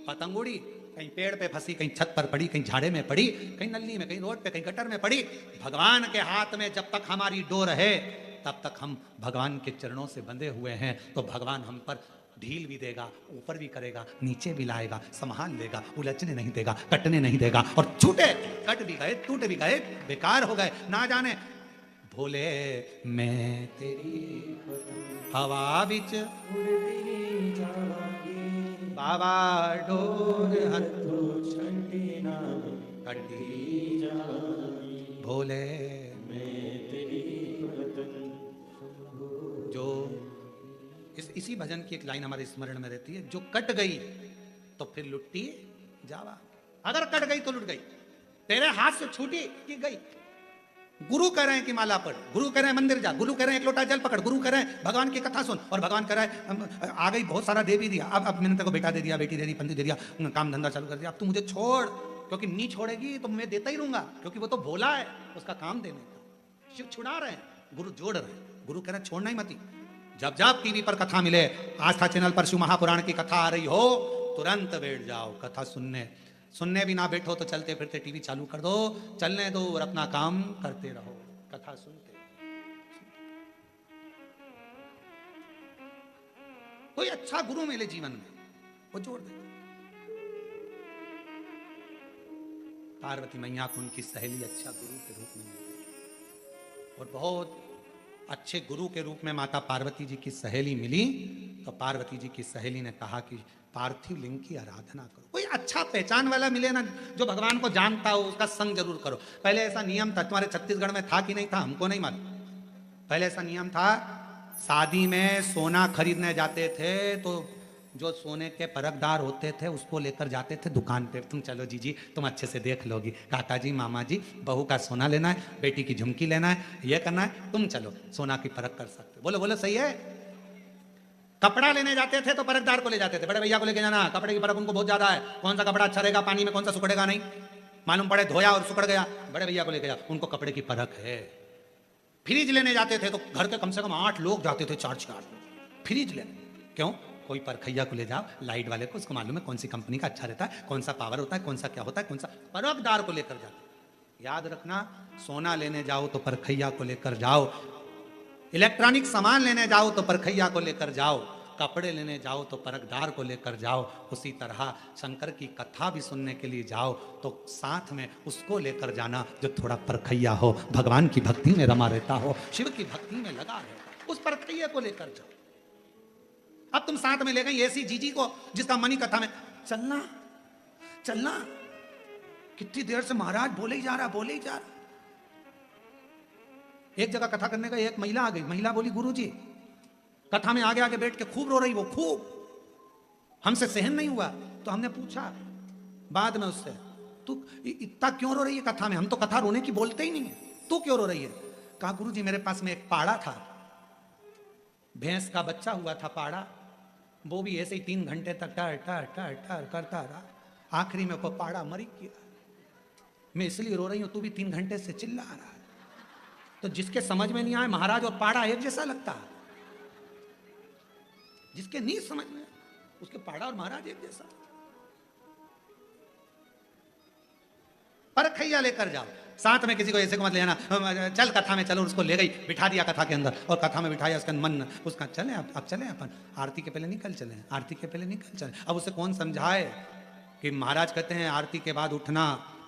A: पतंग उड़ी, कहीं पेड़ पे फंसी, कहीं छत पर पड़ी, कहीं झाड़े में पड़ी, कहीं नली में, कहीं रोड पे, कहीं गटर में पड़ी। भगवान के हाथ में जब तक हमारी डोर है तब तक हम भगवान के चरणों से बंधे हुए हैं। तो भगवान हम पर ढील भी देगा, ऊपर भी करेगा, नीचे भी लाएगा, संभाल लेगा, उलझने नहीं देगा, कटने नहीं देगा। और छूटे, कट भी गए, टूट भी गए, बेकार हो गए, ना जाने। भोले मैं तेरी हवा बिच बाबा डोर हथो कटी, भोले जो इसी भजन की एक लाइन हमारे स्मरण में रहती है, जो कट गई तो फिर लुट्टी जावा। अगर कट गई तो लुट गई, तेरे हाथ से छूटी कि गई। गुरु कह रहे हैं कि माला पढ़, गुरु कह रहे हैं मंदिर जा, गुरु कह रहे हैं एक लोटा जल पकड़, गुरु कह रहे हैं भगवान की कथा सुन, और भगवान कह रहा है आ गई बहुत सारा दे भी दिया, अब मैंने तेरे को बेटा दे दिया, बेटी दे दी, पंथी दे दिया, काम धंधा चालू कर दिया, अब तू मुझे छोड़, क्योंकि नहीं छोड़ेगी तो मैं देता ही रहूंगा, क्योंकि वो तो भोला है, उसका काम देने का। शिव छुड़ा रहे हैं, गुरु जोड़ रहे हैं। गुरु कह रहे हैं छोड़ना ही मत। जब जब टीवी पर कथा मिले, आस्था चैनल पर शिव महापुराण की कथा आ रही हो, तुरंत बैठ जाओ कथा सुनने। सुनने भी ना बैठो तो चलते फिरते टीवी चालू कर दो, चलने दो और अपना काम करते रहो, कथा सुनते। कोई अच्छा गुरु मिले जीवन में, वो जोड़ दे। पार्वती मैया को उनकी सहेली अच्छा गुरु के रूप में मिली, और बहुत अच्छे गुरु के रूप में माता पार्वती जी की सहेली मिली। तो पार्वती जी की सहेली ने कहा कि पार्थिव लिंग की आराधना करो। कोई अच्छा पहचान वाला मिले ना, जो भगवान को जानता हो, उसका संग जरूर करो। पहले ऐसा नियम था, तुम्हारे छत्तीसगढ़ में था कि नहीं था हमको नहीं मालूम। पहले ऐसा नियम था, शादी में सोना खरीदने जाते थे तो जो सोने के परखदार होते थे उसको लेकर जाते थे दुकान पे। तुम चलो जीजी, तुम अच्छे से देख लोगी, काका जी, मामा जी, बहू का सोना लेना है, बेटी की झुमकी लेना है, ये करना है, तुम चलो सोना की परख कर सकते। बोलो बोलो सही है। कपड़ा लेने जाते थे तो परखदार को ले जाते थे, बड़े भैया को लेके जाना, कपड़े की परख उनको बहुत ज्यादा है, कौन सा कपड़ा अच्छा रहेगा पानी में, कौन सा सुखड़ेगा नहीं, मालूम पड़े धोया और सुखड़ गया, बड़े भैया को लेके जा, उनको कपड़े की परख है। फ्रिज लेने जाते थे तो घर के कम से कम 8 लोग जाते थे, 4 फ्रिज लेने। क्यों? कोई परखैया को ले जाओ, लाइट वाले को, उसको मालूम है कौन सी कंपनी का अच्छा रहता है, कौन सा पावर होता है, कौन सा क्या होता है, कौन सा। परखदार को लेकर जाते। याद रखना, सोना लेने जाओ तो परखैया को लेकर जाओ, इलेक्ट्रॉनिक सामान लेने जाओ तो परखैया को लेकर जाओ, कपड़े लेने जाओ तो परखदार को लेकर जाओ। उसी तरह शंकर की कथा भी सुनने के लिए जाओ तो साथ में उसको लेकर जाना जो थोड़ा परखैया हो, भगवान की भक्ति में रमा रहता हो, शिव की भक्ति में लगा रहता, उस परखैया को लेकर जाओ। अब तुम साथ में ले गई ऐसी जीजी को जिसका मन ही कथा में चलना चलना, कितनी देर से महाराज बोले ही जा रहा, बोले ही जा रहा। एक जगह कथा करने का एक महिला आ गई, महिला बोली गुरुजी, कथा में आगे आगे बैठ के खूब रो रही, वो खूब, हमसे सहन नहीं हुआ। तो हमने पूछा बाद में उससे, तू इतना क्यों रो रही है कथा में, हम तो कथा रोने की बोलते ही नहीं है, तू क्यों रो रही है? कहा गुरुजी मेरे पास में एक पाड़ा था, भैंस का बच्चा हुआ था पाड़ा, वो भी ऐसे ही 3 घंटे तक टर टर टर टर करता रहा, आखिरी में को पाड़ा मरी गया, मैं इसलिए रो रही हूं, तू भी 3 घंटे से चिल्ला रहा है। तो जिसके समझ में नहीं आए महाराज और पाड़ा एक जैसा लगता है, जिसके नहीं समझ में उसके पाड़ा और महाराज एक जैसा। परखैया लेकर जाओ, साथ में किसी को ऐसे को मत ले जाना, चल कथा में चलो, उसको ले गई, बिठा दिया कथा के अंदर, और कथा में बिठाया, उसका मन उसका चले, अब चले अपन आरती के पहले निकल चले, आरती के पहले निकल चले। अब उसे कौन समझाए कि महाराज कहते हैं आरती के बाद उठना,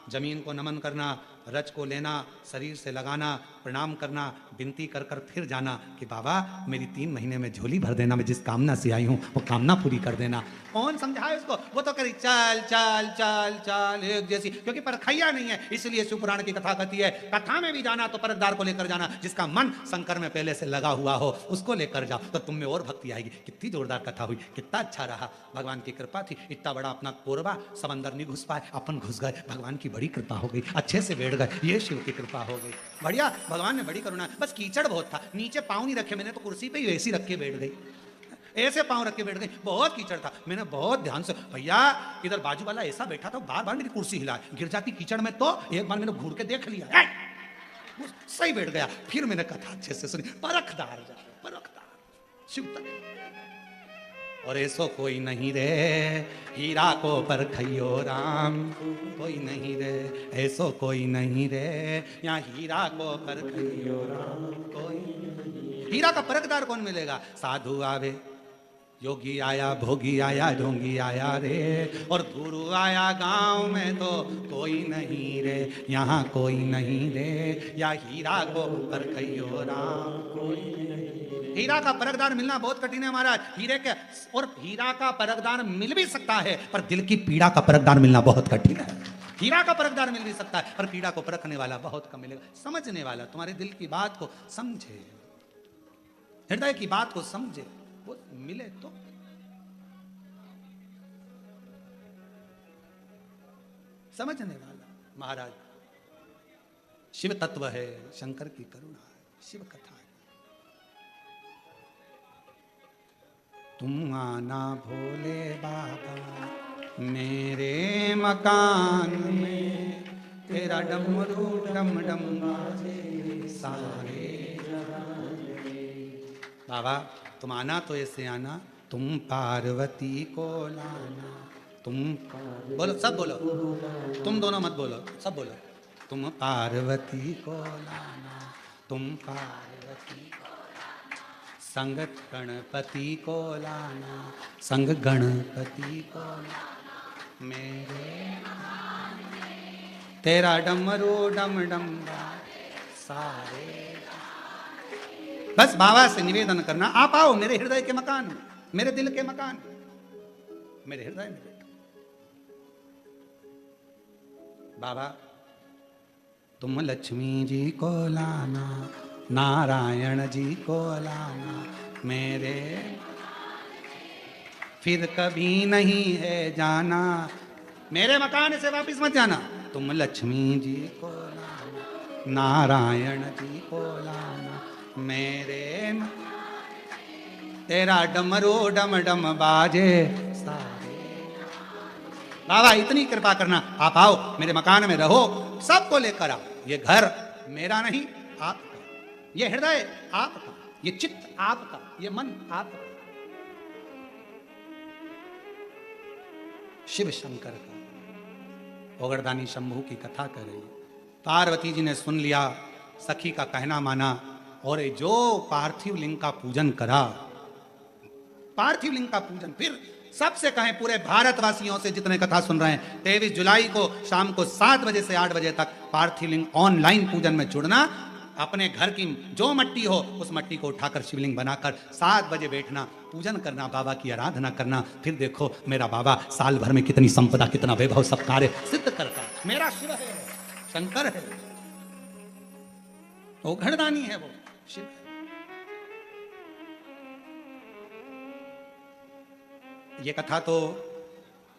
A: जमीन को नमन करना, रज को लेना, शरीर से लगाना, प्रणाम करना, विनती कर कर फिर जाना कि बाबा मेरी 3 महीने में झोली भर देना, मैं जिस कामना से आई हूं वो कामना पूरी कर देना। कौन समझाए उसको? वो तो करी चल चल चल चल एक जैसी, क्योंकि परखैया नहीं है, इसलिए शिव पुराण की कथा कहती है कथा में भी जाना तो परखदार को लेकर जाना, जिसका मन शंकर में पहले से लगा हुआ हो उसको लेकर जाओ, तो तुम में और भक्ति आएगी। कितनी जोरदार कथा हुई, कितना अच्छा रहा, भगवान की कृपा थी, इतना बड़ा अपना कोरबा सब अंदर नहीं घुस पाए, अपन घुस गए, भगवान की बड़ी कृपा हो गई, अच्छे से बैठ गए, ये शिव की कृपा हो गई, बढ़िया, भगवान ने बड़ी करुणा। बस कीचड़ बहुत था, नीचे पाँव नहीं रखे मैंने, तो कुर्सी पे ही वैसी रख के बैठ गई, ऐसे पांव रख के बैठ गई। बहुत कीचड़ था, मैंने बहुत ध्यान से, भैया इधर बाजू वाला ऐसा बैठा था, बार बार मेरी कुर्सी हिला, गिर जाती कीचड़ में तो। एक बार मैंने घूर के देख लिया, वो सही बैठ गया। फिर मैंने कथा अच्छे से सुनी, परखदार जा परखदार शिव तक। और ऐसो कोई नहीं रे हीरा को परखइयो राम, कोई नहीं रे, ऐसो कोई नहीं रे यहाँ हीरा को परखइयो राम, कोई। हीरा का परखदार कौन मिलेगा? साधु आवे, योगी आया, भोगी आया, ढोंगी आया रे, और गुरु आया गांव में तो कोई नहीं रे, यहाँ कोई नहीं रे, या हीरा को परखइयो राम, कोई नहीं। हीरा का परखदार मिलना बहुत कठिन है महाराज। हीरे के और हीरा का परखदार मिल भी सकता है, पर दिल की पीड़ा का परखदार मिलना बहुत कठिन है। हीरा का परखदार मिल भी सकता है, पर पीड़ा को परखने वाला बहुत कम मिलेगा। समझने वाला, तुम्हारे दिल की बात को समझे, हृदय की बात को समझे, वो मिले तो। समझने वाला महाराज, शिव तत्व है, शंकर की करुणा है, शिव कथा है। तुम आना भोले बाबा मेरे मकान में, तेरा डमरू डम डम बाजे सारे बाबा। तुम आना तो ऐसे आना, तुम पार्वती को लाना, तुम बोलो, सब बोलो, तुम दोनों मत बोलो, सब बोलो। तुम पार्वती को लाना, तुम पार्वती को लाना, संग गणपति को लाना, संग गणपति को लाना मेरे, तेरा डमरू डम डम सारे। बस बाबा से निवेदन करना, आप आओ मेरे हृदय के मकान में, मेरे दिल के मकान, मेरे हृदय में। बाबा तुम लक्ष्मी जी को लाना, नारायण जी को लाना मेरे, फिर कभी नहीं है जाना, मेरे मकान से वापिस मत जाना। तुम लक्ष्मी जी को लाना, नारायण जी को लाना मेरे, तेरा डमरू डम डम बाजे सारे। बाबा इतनी कृपा करना, आप आओ मेरे मकान में रहो, सबको लेकर आओ। ये घर मेरा नहीं, आपका, ये हृदय आपका, ये चित्त आपका, ये मन आपका। शिव शंकर का ओगरदानी शंभू की कथा कर रही है। पार्वती जी ने सुन लिया, सखी का कहना माना, और जो पार्थिव लिंग का पूजन करा, पार्थिव लिंग का पूजन। फिर सबसे कहें, पूरे भारतवासियों से जितने कथा सुन रहे हैं, 23 जुलाई को शाम को 7 बजे से 8 बजे तक पार्थिव लिंग ऑनलाइन पूजन में जुड़ना। अपने घर की जो मट्टी हो उस मट्टी को उठाकर शिवलिंग बनाकर 7 बजे बैठना, पूजन करना, बाबा की आराधना करना। फिर देखो मेरा बाबा साल भर में कितनी संपदा, कितना वैभव, सब कार्य सिद्ध करता है। मेरा शिव है, शंकर है, वो घरदानी है, वो शिव है। ये कथा तो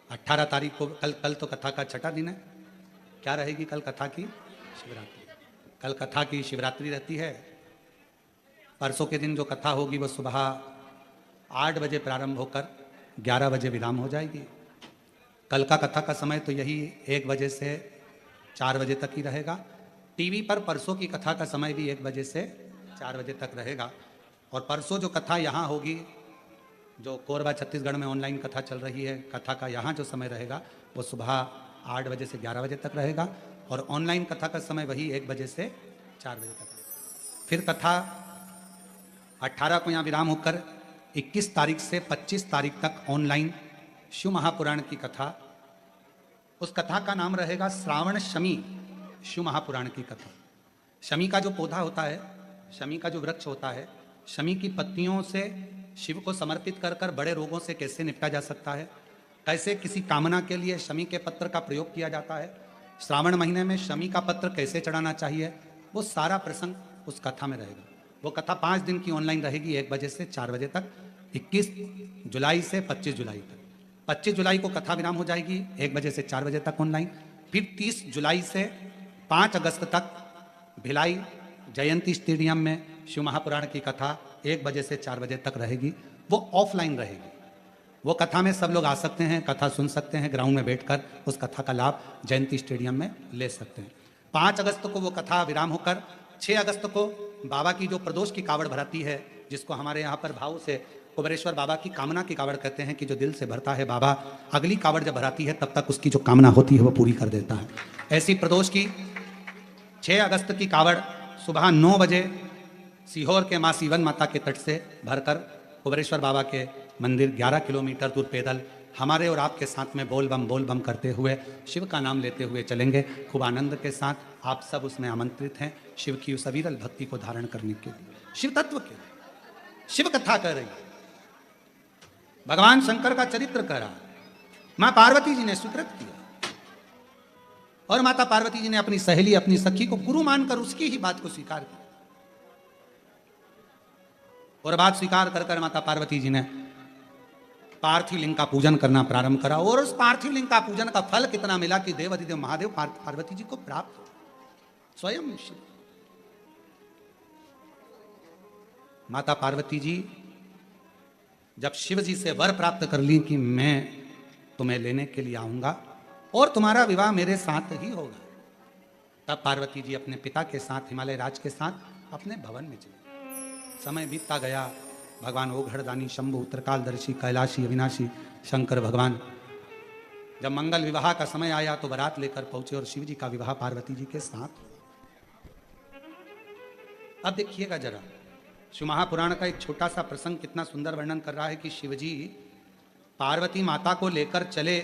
A: 18 तारीख को, कल तो कथा का छठा दिन है। क्या रहेगी कल कथा की? शिवरात्रि। कल कथा की शिवरात्रि रहती है। परसों के दिन जो कथा होगी वो सुबह 8 बजे प्रारंभ होकर 11 बजे विराम हो जाएगी। कल का कथा का समय तो यही 1 बजे से 4 बजे तक ही रहेगा। टीवी पर परसों की कथा का समय भी 1 बजे से 4 बजे तक रहेगा। और परसों जो कथा यहाँ होगी, जो कोरबा छत्तीसगढ़ में ऑनलाइन कथा चल रही है, कथा का यहाँ जो समय रहेगा वो सुबह 8 बजे से 11 बजे तक रहेगा। और ऑनलाइन कथा का समय वही 1 बजे से 4 बजे तक रहेगा। फिर कथा 18 को यहाँ विराम होकर 21 तारीख से 25 तारीख तक ऑनलाइन शिव महापुराण की कथा। उस कथा का नाम रहेगा श्रावण शमी शिव महापुराण की कथा। शमी का जो पौधा होता है, शमी का जो वृक्ष होता है, शमी की पत्तियों से शिव को समर्पित कर कर बड़े रोगों से कैसे निपटा जा सकता है, कैसे किसी कामना के लिए शमी के पत्र का प्रयोग किया जाता है, श्रावण महीने में शमी का पत्र कैसे चढ़ाना चाहिए, वो सारा प्रसंग उस कथा में रहेगा। वो कथा 5 दिन की ऑनलाइन रहेगी 1 बजे से 4 बजे तक, 21 जुलाई से 25 जुलाई तक। 25 जुलाई को कथा विराम हो जाएगी 1 बजे से 4 बजे तक ऑनलाइन। फिर 30 जुलाई से 5 अगस्त तक भिलाई जयंती स्टेडियम में शिव महापुराण की कथा 1 बजे से 4 बजे तक रहेगी। वो ऑफलाइन रहेगी। वो कथा में सब लोग आ सकते हैं, कथा सुन सकते हैं, ग्राउंड में बैठकर उस कथा का लाभ जयंती स्टेडियम में ले सकते हैं। 5 अगस्त को वो कथा विराम होकर 6 अगस्त को बाबा की जो प्रदोष की कावड़ भराती है, जिसको हमारे यहाँ पर भाव से कुबेरेश्वर बाबा की कामना की कावड़ कहते हैं कि जो दिल से भरता है बाबा अगली कावड़ जब भराती है तब तक उसकी जो कामना होती है वो पूरी कर देता है। ऐसी प्रदोष की 6 अगस्त की कावड़ सुबह 9 बजे सीहोर के माँ सीवन माता के तट से भरकर कुबेरेश्वर बाबा के मंदिर 11 किलोमीटर दूर पैदल हमारे और आपके साथ में बोल बम करते हुए शिव का नाम लेते हुए चलेंगे। खूब आनंद के साथ आप सब उसमें आमंत्रित हैं शिव की उस अविरल भक्ति को धारण करने के लिए। शिव तत्व के शिव कथा कर रही है, भगवान शंकर का चरित्र कर रहा, मां पार्वती जी ने स्वीकृत किया और माता पार्वती जी ने अपनी सहेली अपनी सखी को गुरु मानकर उसकी ही बात को स्वीकार किया। और बात स्वीकार कर माता पार्वती जी ने पार्थिव लिंग का पूजन करना प्रारंभ करा और उस पार्थिव लिंग का पूजन का फल कितना मिला कि देव अधिदेव महादेव पार्वती जी को प्राप्त हो। स्वयं शिव माता पार्वती जी जब शिव जी से वर प्राप्त कर ली कि मैं तुम्हें लेने के लिए आऊंगा और तुम्हारा विवाह मेरे साथ ही होगा, तब पार्वती जी अपने पिता के साथ हिमालय राज के साथ अपने भवन में चली। समय बीतता गया, भगवान ओघड़दानी शंभु उत्तरकालदर्शी कैलाशी अविनाशी शंकर भगवान जब मंगल विवाह का समय आया तो बारात लेकर पहुंचे और शिव जी का विवाह पार्वती जी के साथ। अब देखिएगा जरा, शिव महापुराण का एक छोटा सा प्रसंग कितना सुंदर वर्णन कर रहा है कि शिवजी पार्वती माता को लेकर चले।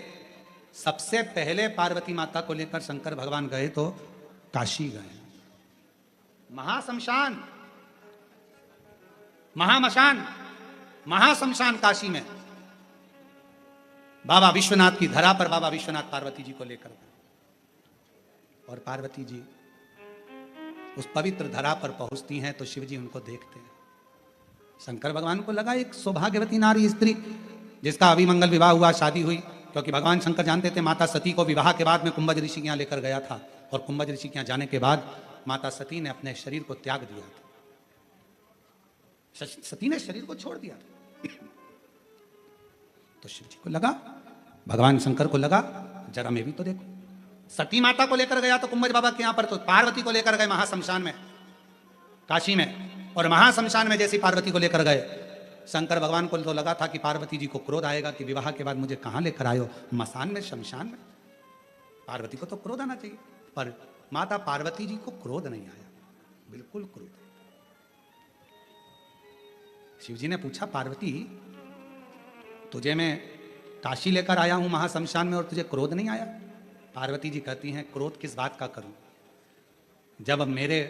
A: सबसे पहले पार्वती माता को लेकर शंकर भगवान गए तो काशी गए, महाशमशान महामशान महाशमशान काशी में बाबा विश्वनाथ की धरा पर बाबा विश्वनाथ पार्वती जी को लेकर गए और पार्वती जी उस पवित्र धरा पर पहुंचती हैं तो शिव जी उनको देखते हैं। शंकर भगवान को लगा एक सौभाग्यवती नारी स्त्री जिसका अभी मंगल विवाह हुआ, शादी हुई, क्योंकि भगवान शंकर जानते थे माता सती को विवाह के बाद में कुंभज ऋषि के यहाँ लेकर गया था और कुंभज ऋषि के यहाँ जाने के बाद माता सती ने अपने शरीर को त्याग दिया था, सती ने शरीर को छोड़ दिया था। तो शिव जी को लगा, भगवान शंकर को लगा जरा मैं भी तो देखो, सती माता को लेकर गया तो कुंभज बाबा के यहाँ पर, तो पार्वती को लेकर गए महाशमशान में काशी में, और महाशमशान में जैसी पार्वती को लेकर गए शंकर भगवान को तो लगा था कि पार्वती जी को क्रोध आएगा कि विवाह के बाद मुझे कहां लेकर आयो, मसान में शमशान में। पार्वती को तो क्रोध आना चाहिए, पर माता पार्वती जी को क्रोध नहीं आया, बिल्कुल क्रोध। शिव जी ने पूछा पार्वती तुझे मैं काशी लेकर आया हूं महाशमशान में और तुझे क्रोध नहीं आया? पार्वती जी कहती हैं क्रोध किस बात का करूं, जब मेरे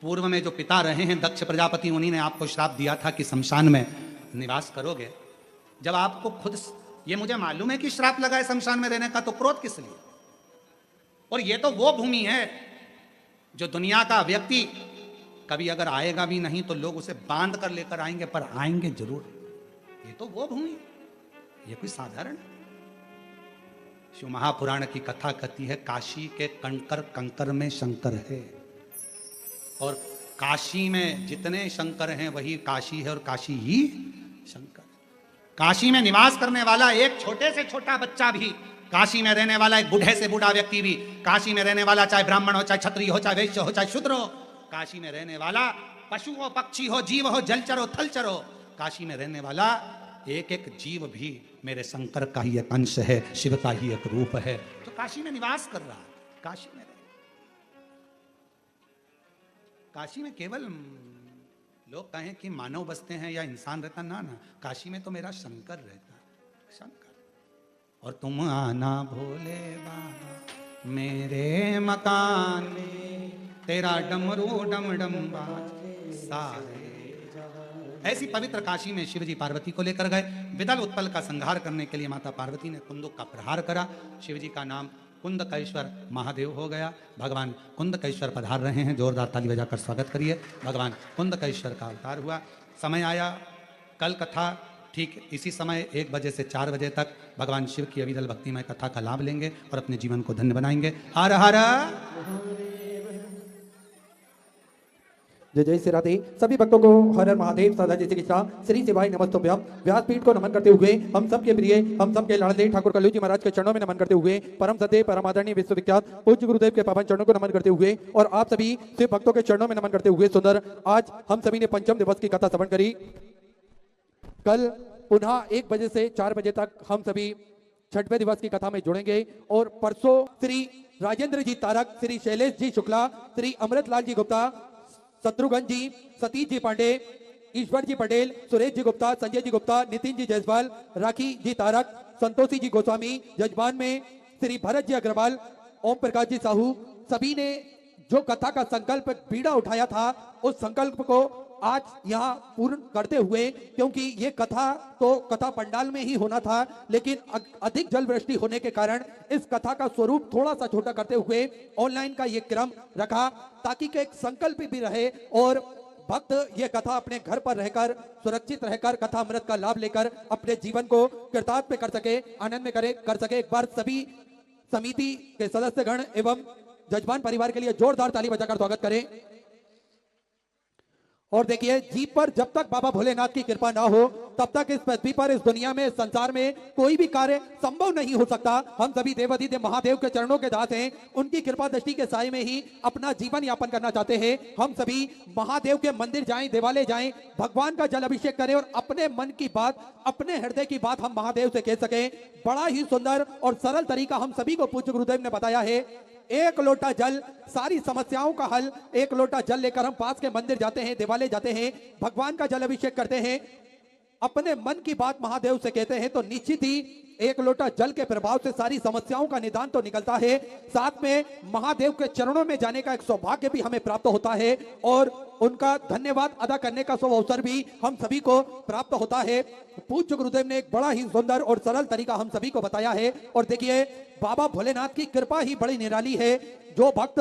A: पूर्व में जो पिता रहे हैं दक्ष प्रजापति, उन्हीं ने आपको श्राप दिया था कि शमशान में निवास करोगे। जब आपको खुद ये मुझे मालूम है कि श्राप लगा है शमशान में रहने का, तो क्रोध किस लिए? और ये तो वो भूमि है जो दुनिया का व्यक्ति कभी अगर आएगा भी नहीं तो लोग उसे बांध कर लेकर आएंगे, पर आएंगे जरूर। ये तो वो भूमि, ये कोई साधारण। शिव महापुराण की कथा कहती है काशी के कंकर कंकर में शंकर है, और काशी में जितने शंकर हैं वही काशी है, और काशी ही शंकर। काशी में निवास करने वाला एक छोटे से छोटा बच्चा भी, काशी में रहने वाला एक बूढ़े से बूढ़ा व्यक्ति भी, काशी में रहने वाला चाहे ब्राह्मण हो, चाहे क्षत्रिय हो, चाहे वैश्य हो, चाहे शूद्र हो, काशी में रहने वाला पशु हो, पक्षी हो, जीव हो, जलचर हो, थलचर हो, काशी में रहने वाला एक एक जीव भी मेरे शंकर का ही एक अंश है, शिव का ही एक रूप है। तो काशी में निवास कर रहा है, काशी में काशी में केवल लोग कहें कि मानव बसते हैं या इंसान रहता, ना ना, काशी में तो मेरा शंकर रहता, शंकर। और तुम आना भोले बाबा मेरे मकान में, तेरा डमरू डम डम बाजे सारे। ऐसी पवित्र काशी में शिव जी पार्वती को लेकर गए। विदल उत्पल का संहार करने के लिए माता पार्वती ने कुंदुक का प्रहार करा। शिव जी का नाम कुंदकेश्वर महादेव हो गया। भगवान कुंदकेश्वर पधार रहे हैं, जोरदार ताली बजाकर स्वागत करिए। भगवान कुंदकेश्वर का अवतार हुआ। समय आया, कल कथा ठीक इसी समय 1 बजे से 4 बजे तक भगवान शिव की अविरल भक्तिमय कथा का लाभ लेंगे और अपने जीवन को धन्य बनाएंगे। हर हर
C: जय जय श्री राधे। सभी भक्तों को हर हर महादेव सदा जय चिकित्सा श्री शिवाय नमस्तुभ्यम। व्यासपीठ को नमन करते हुए हम सबके प्रिय हम सबके लाडले ठाकुर कल्लू जी महाराज के चरणों में नमन करते हुए परम सत्य परम आदरणीय विश्वविख्यात पूज्य गुरुदेव के पावन चरणों को नमन करते हुए और आप सभी शिव भक्तों के चरणों में नमन करते हुए सुंदर आज हम सभी ने पंचम दिवस की कथा श्रवण करी। कल पुनः 1 बजे से 4 बजे तक हम सभी 6वें दिवस की कथा में जुड़ेंगे और परसों श्री राजेंद्र जी तारक, श्री शैलेश जी शुक्ला, श्री अमृतलाल जी गुप्ता, शत्रुघ्न जी, सतीश जी पांडे, ईश्वर जी पटेल, सुरेश जी गुप्ता, संजय जी गुप्ता, नितिन जी जायसवाल, राखी जी तारक, संतोषी जी गोस्वामी, जजमान में श्री भरत जी अग्रवाल, ओम प्रकाश जी साहू, सभी ने जो कथा का संकल्प बीड़ा उठाया था उस संकल्प को आज यहाँ पूर्ण करते हुए, क्योंकि ये कथा तो कथा पंडाल में ही होना था, लेकिन अधिक जल वृष्टि होने के कारण इस कथा का स्वरूप थोड़ा सा छोटा करते हुए ऑनलाइन का ये क्रम रखा ताकि एक संकल्प भी रहे और भक्त ये कथा अपने घर पर रहकर सुरक्षित रहकर कथा अमृत का लाभ लेकर अपने जीवन को कृतार्थ कर सके, आनंद में कर सके। एक बार सभी समिति के सदस्यगण एवं जजमान परिवार के लिए जोरदार ताली बजाकर स्वागत करें। और देखिए, जीप पर जब तक बाबा भोलेनाथ की कृपा ना हो तब तक इस पृथ्वी पर, इस दुनिया में, इस संसार में कोई भी कार्य संभव नहीं हो सकता। हम सभी देवाधिदेव महादेव के चरणों के दास हैं, उनकी कृपा दृष्टि के साए में ही अपना जीवन यापन करना चाहते हैं। हम सभी महादेव के मंदिर जाएं, देवालय जाएं, भगवान का जल अभिषेक करें और अपने मन की बात, अपने हृदय की बात हम महादेव से कह सकें। बड़ा ही सुंदर और सरल तरीका हम सभी को पूज्य गुरुदेव ने बताया है। 1 लोटा जल, सारी समस्याओं का हल। 1 लोटा जल लेकर हम पास के मंदिर जाते हैं, देवालय जाते हैं, भगवान का जल अभिषेक करते हैं, अपने मन की बात महादेव से कहते हैं, तो निश्चित ही 1 लोटा जल के प्रभाव से सारी समस्याओं का निदान तो निकलता है, साथ में महादेव के चरणों में जाने का एक सौभाग्य भी हमें प्राप्त होता है और उनका धन्यवाद अदा करने का अवसर भी हम सभी को प्राप्त होता है। पूज्य गुरुदेव ने एक बड़ा ही सुंदर और सरल तरीका हम सभी को बताया है। और देखिए, बाबा भोलेनाथ की कृपा ही बड़ी निराली है। जो भक्त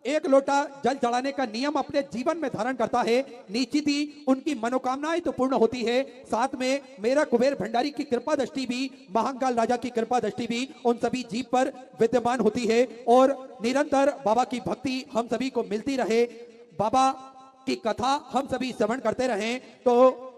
C: 1 लोटा जल चढ़ाने का नियम अपने जीवन में धारण करता है, निश्चित ही उनकी मनोकामनाएं तो पूर्ण होती है, साथ में मेरा कुबेर भंडारी की कृपा दृष्टि भी, महाकाल राजा की कृपा दृष्टि भी उन सभी जीव पर विद्यमान होती है और निरंतर बाबा की भक्ति हम सभी को मिलती रहे, बाबा की कथा हम सभी श्रवण करते रहें, तो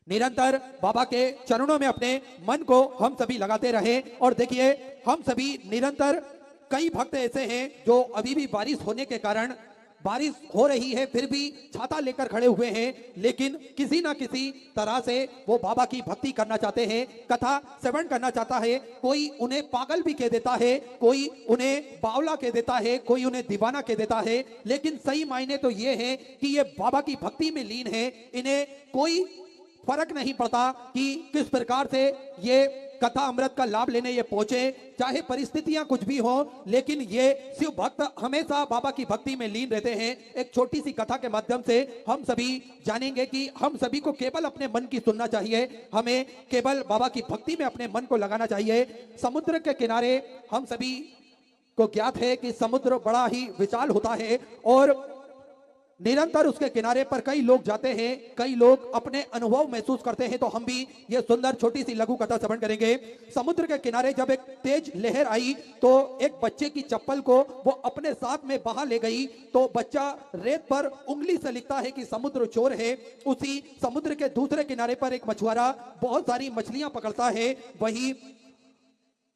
C: निरंतर बाबा के चरणों में अपने मन को हम सभी लगाते रहें। और देखिए, हम सभी निरंतर, कई भक्त ऐसे हैं जो अभी भी बारिश होने के कारण, बारिश हो रही है फिर भी छाता लेकर खड़े हुए हैं, लेकिन किसी ना किसी तरह से वो बाबा की भक्ति करना चाहते हैं, कथा श्रवण करना चाहता है। कोई उन्हें पागल भी कह देता है, कोई उन्हें बावला कह देता है, कोई उन्हें दीवाना कह देता है, लेकिन सही मायने तो ये है कि ये बाबा की भक्ति में लीन है। इन्हें कोई फर्क नहीं पड़ता कि किस प्रकार से ये कथा अमृत का लाभ लेने ये पहुंचे, चाहे परिस्थितियां कुछ भी हो, लेकिन ये शिव भक्त हमेशा बाबा की भक्ति में लीन रहते हैं। एक छोटी सी कथा के माध्यम से हम सभी जानेंगे कि हम सभी को केवल अपने मन की सुनना चाहिए, हमें केवल बाबा की भक्ति में अपने मन को लगाना चाहिए। समुद्र के किनारे हम सभी को ज्ञात है कि समुद्र बड़ा ही विशाल होता है और निरंतर उसके किनारे पर कई लोग जाते हैं, कई लोग अपने अनुभव महसूस करते हैं। तो हम भी ये सुंदर छोटी सी लघु कथा श्रवण करेंगे। समुद्र के किनारे जब एक तेज लहर आई तो एक बच्चे की चप्पल को वो अपने साथ में बहा ले गई, तो बच्चा रेत पर उंगली से लिखता है कि समुद्र चोर है। उसी समुद्र के दूसरे किनारे पर एक मछुआरा बहुत सारी मछलियां पकड़ता है, वही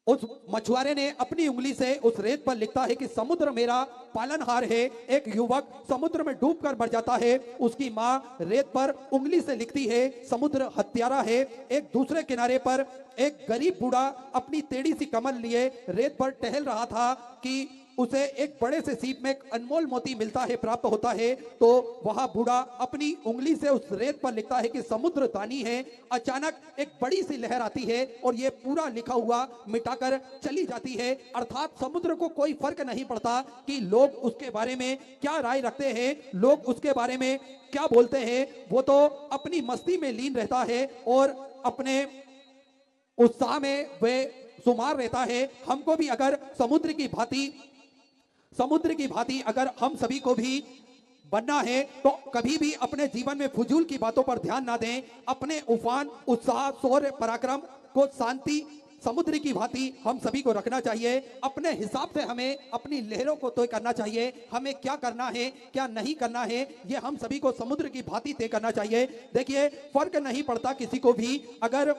C: उस मछुआरे ने अपनी उंगली से उस रेत पर लिखता है कि समुद्र मेरा पालनहार है। एक युवक समुद्र में डूबकर मर जाता है, उसकी मां रेत पर उंगली से लिखती है समुद्र हत्यारा है। एक दूसरे किनारे पर एक गरीब बूढ़ा अपनी टेढ़ी सी कमर लिए रेत पर टहल रहा था कि उसे एक बड़े से सीप में एक अनमोल मोती मिलता है, प्राप्त होता है, तो वह बूढ़ा अपनी उंगली से उस रेत पर लिखता है कि समुद्र दानी है। अचानक एक बड़ी सी लहर आती है और ये पूरा लिखा हुआ मिटाकर चली जाती है। अर्थात समुद्र को कोई फर्क नहीं पड़ता कि लोग उसके बारे में क्या राय रखते हैं, लोग उसके बारे में क्या बोलते हैं, वो तो अपनी मस्ती में लीन रहता है और अपने उत्साह में वे शुमार रहता है। हमको भी अगर समुद्र की भांति अगर हम सभी को भी बनना है तो कभी भी अपने जीवन में फजूल की बातों पर ध्यान ना दें, अपने उफान, उत्साह, शौर्य, पराक्रम को शांति समुद्र की भांति हम सभी को रखना चाहिए। अपने हिसाब से हमें अपनी लहरों को तय करना चाहिए। हमें क्या करना है, क्या नहीं करना है, ये हम सभी को समुद्र की भांति तय करना चाहिए। देखिए, फर्क नहीं पड़ता किसी को भी। अगर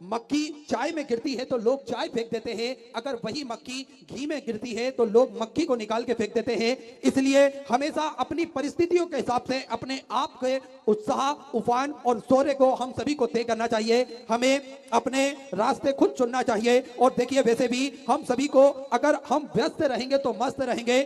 C: मक्खी चाय में गिरती है तो लोग चाय फेंक देते हैं, अगर वही मक्खी घी में गिरती है तो लोग मक्खी को निकाल के फेंक देते हैं। इसलिए हमेशा अपनी परिस्थितियों के हिसाब से अपने आप के उत्साह, उफान और शौर्य को हम सभी को तय करना चाहिए। हमें अपने रास्ते खुद चुनना चाहिए। और देखिए, वैसे भी हम सभी को, अगर हम व्यस्त रहेंगे तो मस्त रहेंगे।